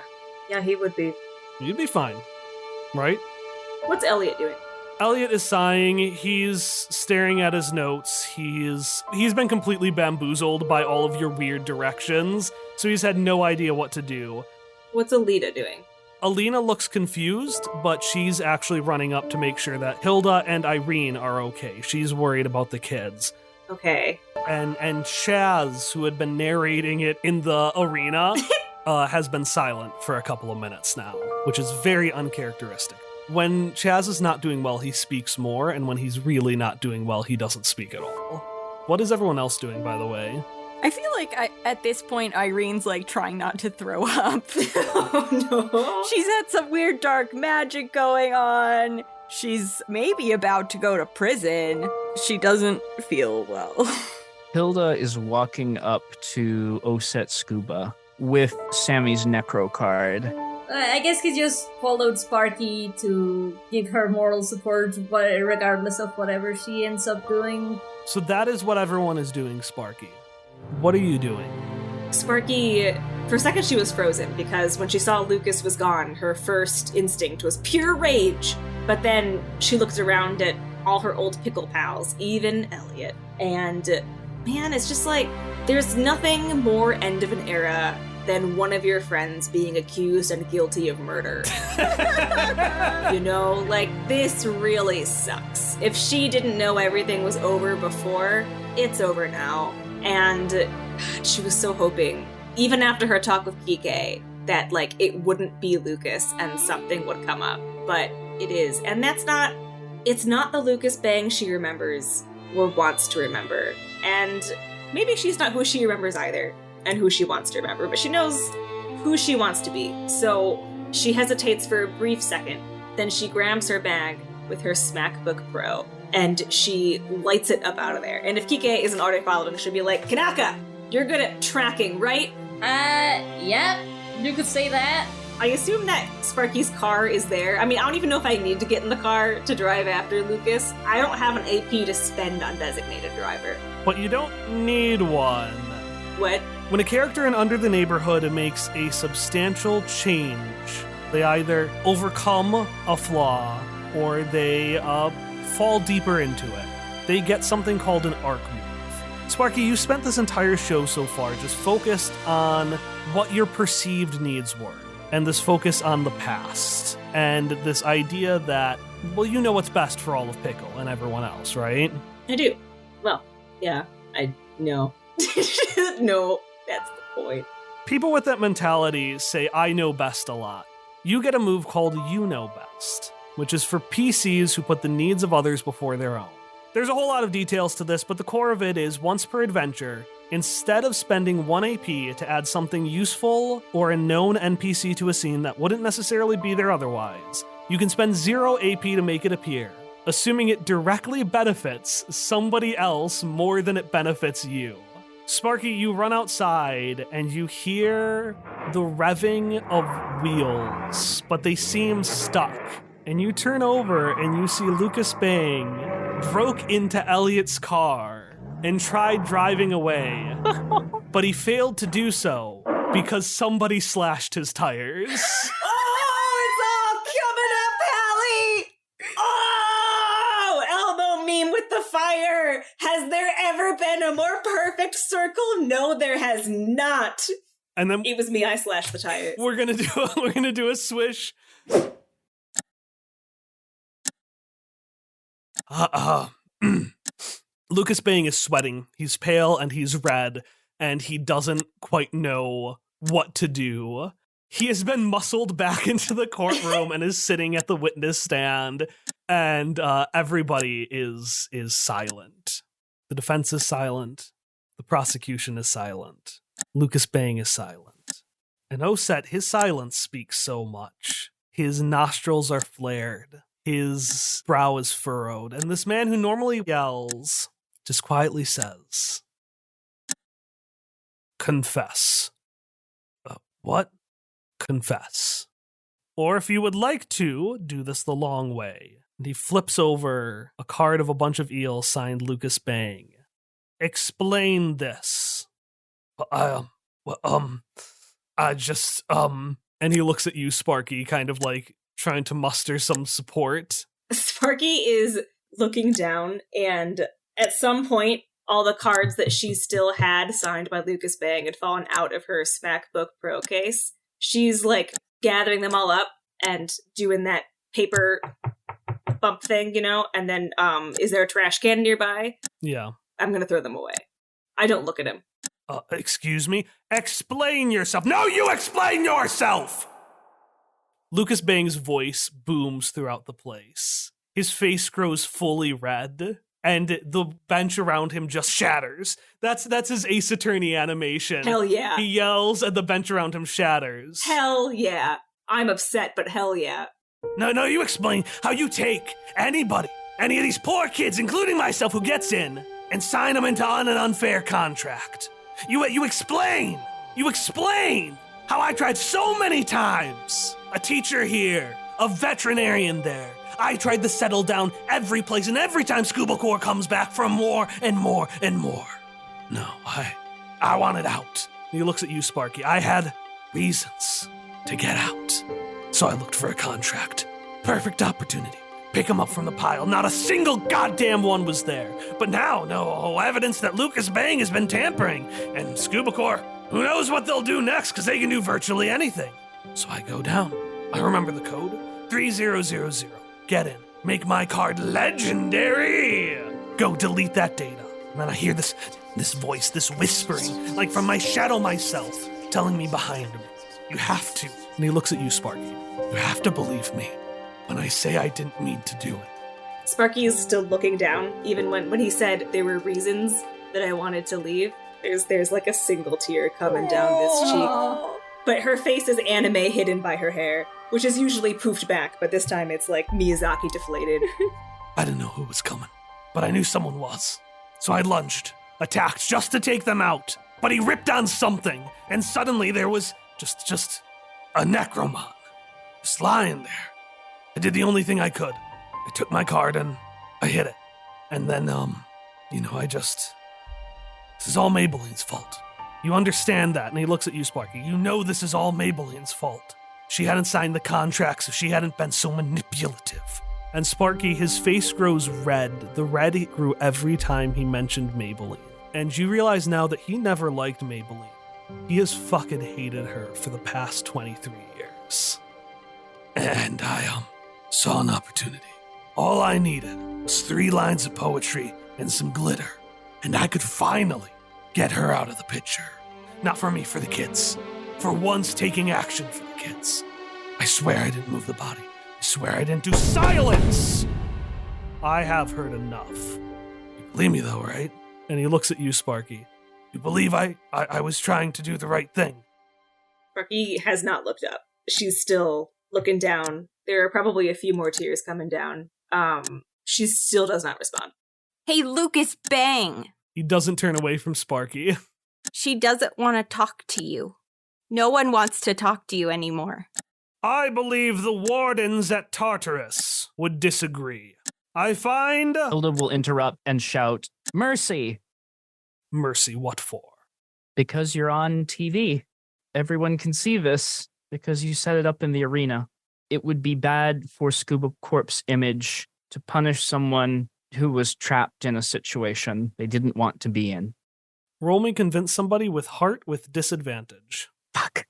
Speaker 2: Yeah, he would be.
Speaker 1: You'd be fine, right?
Speaker 2: What's Elliot doing?
Speaker 1: Elliot is sighing. He's staring at his notes. He's been completely bamboozled by all of your weird directions, so he's had no idea what to do.
Speaker 2: What's Alita doing?
Speaker 1: Alina looks confused, but she's actually running up to make sure that Hilda and Irene are okay. She's worried about the kids.
Speaker 2: Okay.
Speaker 1: And Chaz, who had been narrating it in the arena, has been silent for a couple of minutes now, which is very uncharacteristic. When Chaz is not doing well, he speaks more, and when he's really not doing well, he doesn't speak at all. What is everyone else doing, by the way?
Speaker 4: I feel like at this point, Irene's like trying not to throw up.
Speaker 2: Oh no.
Speaker 4: She's had some weird dark magic going on. She's maybe about to go to prison. She doesn't feel well.
Speaker 3: Hilda is walking up to Oset Scuba with Sammy's necro card.
Speaker 5: I guess he just followed Sparky to give her moral support, regardless of whatever she ends up doing.
Speaker 1: So that is what everyone is doing, Sparky. What are you doing?
Speaker 2: Sparky, for a second she was frozen, because when she saw Lucas was gone, her first instinct was pure rage. But then she looked around at all her old pickle pals, even Elliot. And man, it's just like, there's nothing more end of an era than one of your friends being accused and guilty of murder. You know, like, this really sucks. If she didn't know everything was over before, it's over now. And God, she was so hoping, even after her talk with Kike, that, like, it wouldn't be Lucas and something would come up. But it is. And it's not the Lucas Bang she remembers or wants to remember. And maybe she's not who she remembers either, and who she wants to remember, but she knows who she wants to be. So she hesitates for a brief second, then she grabs her bag with her SmackBook Pro, and she lights it up out of there. And if Kike isn't already following, she'll be like, Kanaka, you're good at tracking, right?
Speaker 5: Yeah, you could say that.
Speaker 2: I assume that Sparky's car is there. I mean, I don't even know if I need to get in the car to drive after Lucas. I don't have an AP to spend on designated driver.
Speaker 1: But you don't need one.
Speaker 2: What?
Speaker 1: When a character in Under the Neighborhood makes a substantial change, they either overcome a flaw or they fall deeper into it. They get something called an arc move. Sparky, you spent this entire show so far just focused on what your perceived needs were, and this focus on the past, and this idea that, well, you know what's best for all of Pickle and everyone else, right?
Speaker 2: I do. Well, yeah, I know. No, that's the point.
Speaker 1: People with that mentality say, I know best a lot. You get a move called You Know Best, which is for PCs who put the needs of others before their own. There's a whole lot of details to this, but the core of it is, once per adventure, instead of spending 1 AP to add something useful or a known NPC to a scene that wouldn't necessarily be there otherwise, you can spend 0 AP to make it appear, assuming it directly benefits somebody else more than it benefits you. Sparky, you run outside and you hear the revving of wheels, but they seem stuck. And you turn over and you see Lucas Bang broke into Elliot's car and tried driving away. But he failed to do so because somebody slashed his tires.
Speaker 2: Oh, it's all coming up, Hallie! Oh, elbow meme with the fire. Has there ever been a more perfect circle? No, there has not.
Speaker 1: And then
Speaker 2: It was me, I slashed the tires.
Speaker 1: we're gonna do a swish. Lucas Bang is sweating. He's pale and he's red, and he doesn't quite know what to do. He has been muscled back into the courtroom and is sitting at the witness stand, and everybody is silent. The defense is silent. The prosecution is silent. Lucas Bang is silent. And Oset, his silence speaks so much. His nostrils are flared. His brow is furrowed. And this man who normally yells just quietly says, confess. What? Confess. Or if you would like to, do this the long way. And he flips over a card of a bunch of eels signed Lucas Bang. Explain this. And he looks at you, Sparky, kind of like trying to muster some support.
Speaker 2: Sparky is looking down, and at some point, all the cards that she still had signed by Lucas Bang had fallen out of her Smack Book Pro case. She's like gathering them all up and doing that paper bump thing, you know? And then, is there a trash can nearby?
Speaker 1: Yeah.
Speaker 2: I'm gonna throw them away. I don't look at him.
Speaker 1: Excuse me? Explain yourself. No, you explain yourself! Lucas Bang's voice booms throughout the place. His face grows fully red, and the bench around him just shatters. That's his Ace Attorney animation.
Speaker 2: Hell yeah.
Speaker 1: He yells, and the bench around him shatters.
Speaker 2: Hell yeah. I'm upset, but hell yeah.
Speaker 1: No, you explain how you take anybody, any of these poor kids, including myself, who gets in, and sign them into an unfair contract. You explain how I tried so many times. A teacher here, a veterinarian there. I tried to settle down every place, and every time Scuba Corps comes back for more and more and more. No, I wanted out. He looks at you, Sparky. I had reasons to get out. So I looked for a contract. Perfect opportunity. Pick him up from the pile. Not a single goddamn one was there. But now, no evidence that Lucas Bang has been tampering. And Scuba Corps, who knows what they'll do next, because they can do virtually anything. So I go down. I remember the code. 3000. Get in. Make my card legendary. Go delete that data. And then I hear this voice, this whispering, like from my shadow myself, telling me behind me, you have to. And he looks at you, Sparky. You have to believe me when I say I didn't mean to do it.
Speaker 2: Sparky is still looking down, even when he said there were reasons that I wanted to leave. There's like a single tear coming down this cheek. But her face is anime hidden by her hair, which is usually poofed back, but this time it's like Miyazaki deflated.
Speaker 1: I didn't know who was coming, but I knew someone was. So I lunged, attacked just to take them out. But he ripped on something, and suddenly there was just a necromon, just lying there. I did the only thing I could. I took my card and I hit it. And then, this is all Maybelline's fault. You understand that? And he looks at you, Sparky. You know this is all Maybelline's fault. She hadn't signed the contract, so she hadn't been so manipulative. And Sparky, his face grows red. The red grew every time he mentioned Maybelline. And you realize now that he never liked Maybelline. He has fucking hated her for the past 23 years. And I, saw an opportunity. All I needed was 3 lines of poetry and some glitter. And I could finally get her out of the picture. Not for me, for the kids. For once taking action for the kids. I swear I didn't move the body. I swear I didn't do silence! I have heard enough. You believe me though, right? And he looks at you, Sparky. You believe I was trying to do the right thing?
Speaker 2: Sparky has not looked up. She's still looking down. There are probably a few more tears coming down. She still does not respond.
Speaker 4: Hey, Lucas Bang.
Speaker 1: He doesn't turn away from Sparky.
Speaker 4: She doesn't want to talk to you. No one wants to talk to you anymore.
Speaker 1: I believe the wardens at Tartarus would disagree. I find...
Speaker 3: Hilda will interrupt and shout, "Mercy!"
Speaker 1: Mercy, what for?
Speaker 3: Because you're on TV. Everyone can see this because you set it up in the arena. It would be bad for Scuba Corp's image to punish someone who was trapped in a situation they didn't want to be in.
Speaker 1: Roll me convince somebody with heart with disadvantage.
Speaker 3: Fuck.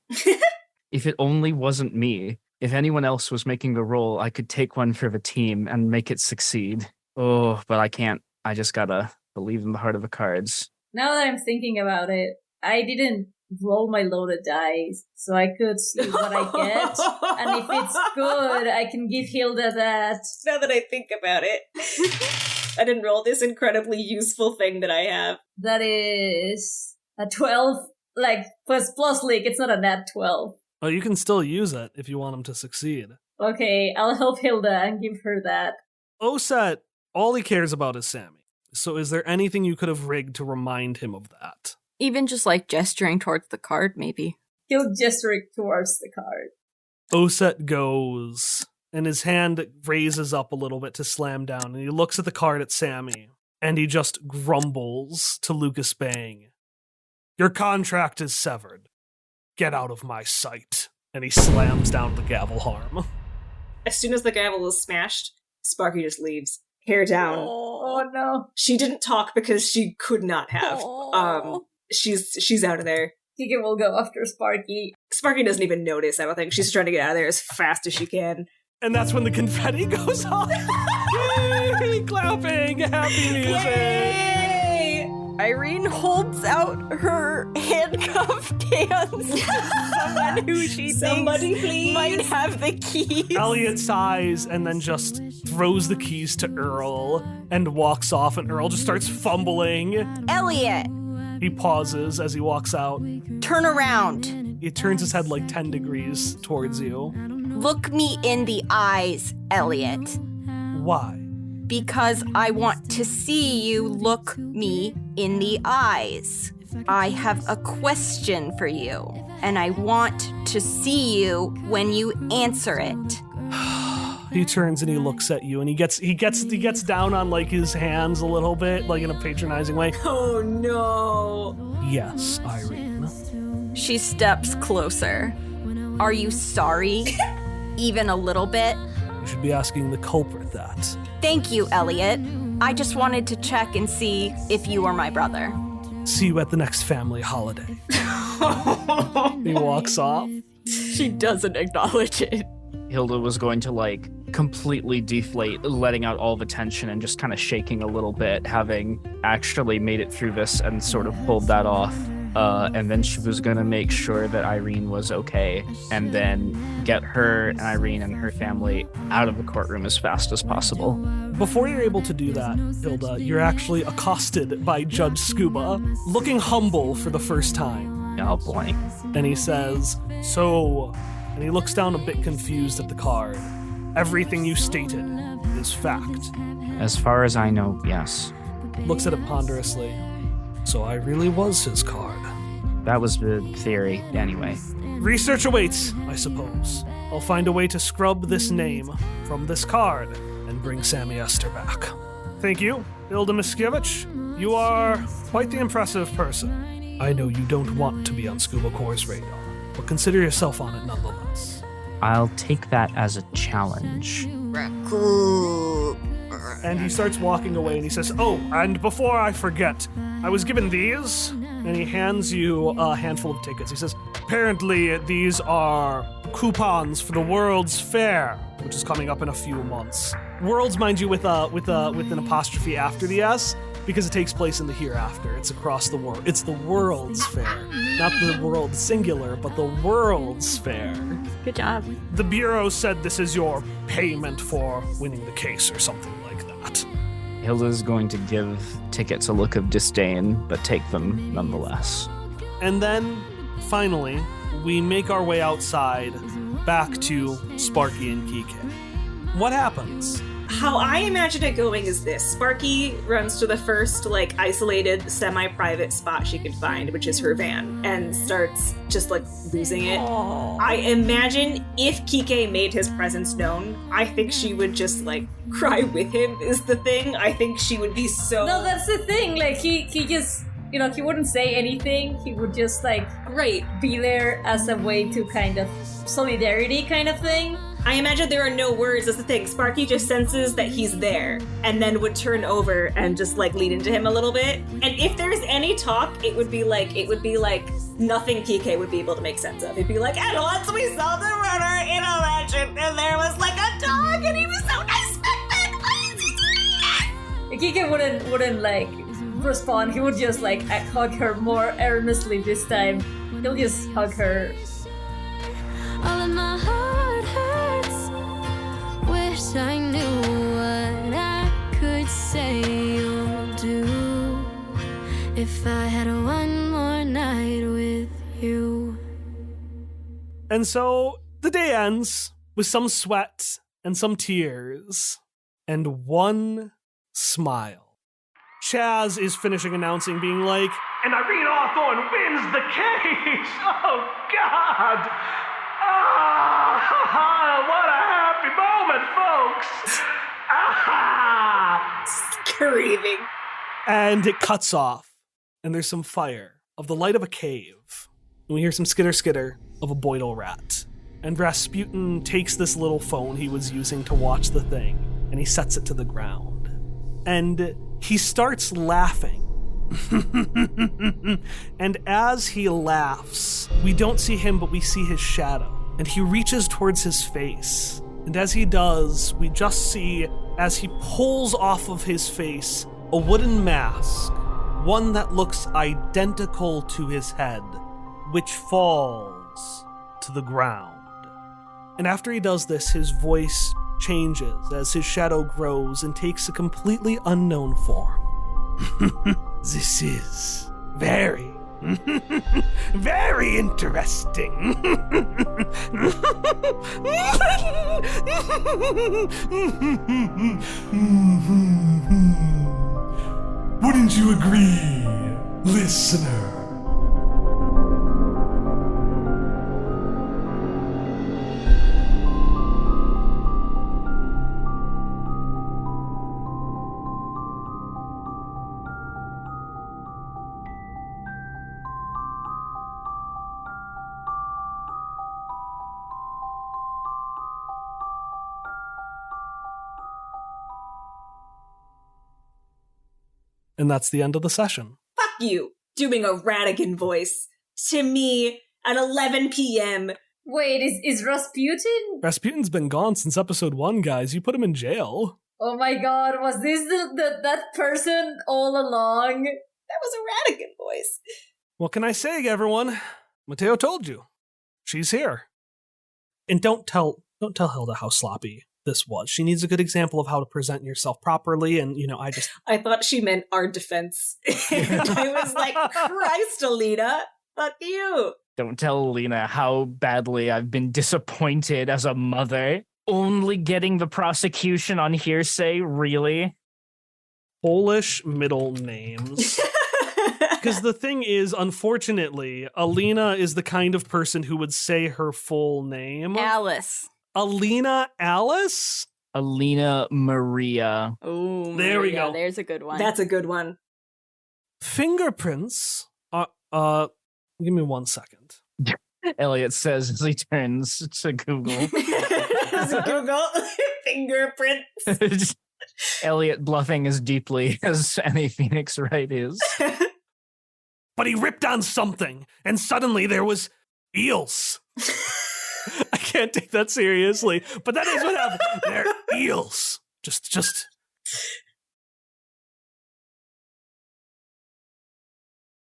Speaker 3: If it only wasn't me, if anyone else was making the roll, I could take one for the team and make it succeed. Oh, but I can't. I just gotta believe in the heart of the cards.
Speaker 5: Now that I'm thinking about it, I didn't roll my loaded dice, so I could see what I get. And if it's good, I can give Hilda that.
Speaker 2: Now that I think about it, I didn't roll this incredibly useful thing that I have.
Speaker 5: That is a 12, like, plus leak. It's not a nat 12.
Speaker 1: Oh, you can still use it if you want him to succeed.
Speaker 5: Okay, I'll help Hilda and give her that.
Speaker 1: Oset, all he cares about is Sammy. So is there anything you could have rigged to remind him of that?
Speaker 4: Even just like gesturing towards the card, maybe.
Speaker 5: He'll gesture towards the card.
Speaker 1: Oset goes, and his hand raises up a little bit to slam down, and he looks at the card at Sammy, and he just grumbles to Lucas Bang. Your contract is severed. Get out of my sight. And he slams down the gavel harm.
Speaker 2: As soon as the gavel is smashed, Sparky just leaves. Hair down.
Speaker 5: Oh no.
Speaker 2: She didn't talk because she could not have. She's out of there.
Speaker 5: Kika will go after Sparky.
Speaker 2: Sparky doesn't even notice, I don't think. She's trying to get out of there as fast as she can.
Speaker 1: And that's when the confetti goes off. Yay! Clapping! Happy music!
Speaker 2: Yay!
Speaker 4: Irene holds out her handcuffed hands to someone who she
Speaker 2: Somebody
Speaker 4: thinks
Speaker 2: please.
Speaker 4: might have the keys.
Speaker 1: Elliot sighs and then just throws the keys to Earl and walks off, and Earl just starts fumbling.
Speaker 4: Elliot,
Speaker 1: He pauses as he walks out.
Speaker 4: turn around.
Speaker 1: He turns his head like 10 degrees towards you.
Speaker 4: Look me in the eyes, Elliot.
Speaker 1: Why?
Speaker 4: Because I want to see you look me in the eyes. I have a question for you, and I want to see you when you answer it.
Speaker 1: He turns and he looks at you, and he gets down on like his hands a little bit, like in a patronizing way.
Speaker 2: Oh no.
Speaker 1: Yes, Irene.
Speaker 4: She steps closer. Are you sorry? Even a little bit?
Speaker 1: You should be asking the culprit that.
Speaker 4: Thank you, Elliot. I just wanted to check and see if you were my brother.
Speaker 1: See you at the next family holiday. He walks off.
Speaker 4: She doesn't acknowledge it.
Speaker 3: Hilda was going to like completely deflate, letting out all the tension and just kind of shaking a little bit, having actually made it through this and sort of pulled that off. And then she was going to make sure that Irene was okay and then get her and Irene and her family out of the courtroom as fast as possible.
Speaker 1: Before you're able to do that, Hilda, you're actually accosted by Judge Scuba, looking humble for the first time.
Speaker 3: Oh boy.
Speaker 1: And he says, so, and he looks down a bit confused at the card. Everything you stated is fact.
Speaker 3: As far as I know, yes.
Speaker 1: Looks at it ponderously. So I really was his card.
Speaker 3: That was the theory, anyway.
Speaker 1: Research awaits, I suppose. I'll find a way to scrub this name from this card and bring Sammy Esther back. Thank you, Hilda Miskiewicz. You are quite the impressive person. I know you don't want to be on Scuba Corps' radar, but consider yourself on it nonetheless.
Speaker 3: I'll take that as a challenge.
Speaker 1: And he starts walking away and he says, oh, and before I forget, I was given these, and he hands you a handful of tickets. He says, apparently these are coupons for the World's Fair, which is coming up in a few months. Worlds, mind you, with an apostrophe after the S, because it takes place in the hereafter. It's across the world. It's the World's Fair. Not the world singular, but the World's Fair.
Speaker 4: Good job.
Speaker 1: The Bureau said this is your payment for winning the case or something like that.
Speaker 3: Hilda's going to give tickets a look of disdain, but take them nonetheless.
Speaker 1: And then, finally, we make our way outside, back to Sparky and Kike. What happens?
Speaker 2: How I imagine it going is this. Sparky runs to the first, isolated, semi-private spot she could find, which is her van, and starts just, losing it.
Speaker 4: Aww.
Speaker 2: I imagine if Kike made his presence known, I think she would just, cry with him, is the thing. I think she would be so...
Speaker 5: No, that's the thing. He just, he wouldn't say anything. He would just,
Speaker 2: Great.
Speaker 5: be there as a way to kind of solidarity kind of thing.
Speaker 2: I imagine there are no words as the thing. Sparky just senses that he's there and then would turn over and just lean into him a little bit. And if there's any talk, it would be like, nothing PK would be able to make sense of. He'd be like, and once we saw the runner in a legend, and there was like a dog, and he was so nice back then. Why is he doing that?
Speaker 5: Kike wouldn't like respond. He would just like hug her more earnestly this time. He'll just hug her.
Speaker 6: All of my heart hurts. Wish I knew what I could say or do if I had one more night with you.
Speaker 1: And so the day ends with some sweat and some tears and one smile. Chaz is finishing announcing, being like,
Speaker 7: and Irene Hawthorne wins the case! Oh, God! Ah, what a happy moment, folks! Ah!
Speaker 2: Screaming.
Speaker 1: And it cuts off, and there's some fire of the light of a cave. And we hear some skitter of a Boidal rat. And Rasputin takes this little phone he was using to watch the thing, and he sets it to the ground. And he starts laughing. And as he laughs, we don't see him, but we see his shadow. And he reaches towards his face. And as he does, we just see, as he pulls off of his face, a wooden mask, one that looks identical to his head, which falls to the ground. And after he does this, his voice changes as his shadow grows and takes a completely unknown form. This is very, very interesting.
Speaker 7: Wouldn't you agree, listener?
Speaker 1: And that's the end of the session.
Speaker 2: Fuck you, doing a Radigan voice to me at 11 p.m.
Speaker 5: Wait, is Rasputin?
Speaker 1: Rasputin's been gone since episode 1, guys. You put him in jail.
Speaker 5: Oh my god, was this that person all along?
Speaker 2: That was a Radigan voice.
Speaker 1: What can I say, everyone? Mateo told you. She's here. And don't tell Hilda how sloppy this was. She needs a good example of how to present yourself properly, and,
Speaker 2: I thought she meant our defense. And I was like, Christ, Alina, fuck you.
Speaker 3: Don't tell Alina how badly I've been disappointed as a mother. Only getting the prosecution on hearsay, really?
Speaker 1: Polish middle names. Because the thing is, unfortunately, Alina is the kind of person who would say her full name.
Speaker 4: Alice.
Speaker 1: Alina Alice?
Speaker 3: Alina Maria.
Speaker 4: Oh,
Speaker 1: there we go.
Speaker 4: There's a good one.
Speaker 2: That's a good one.
Speaker 1: Fingerprints. Give me 1 second.
Speaker 3: Elliot says as he turns to Google.
Speaker 2: Google fingerprints.
Speaker 3: Elliot bluffing as deeply as any Phoenix Wright is.
Speaker 1: But he ripped on something, and suddenly there was eels. I can't take that seriously, but that is what happened. They're eels. Just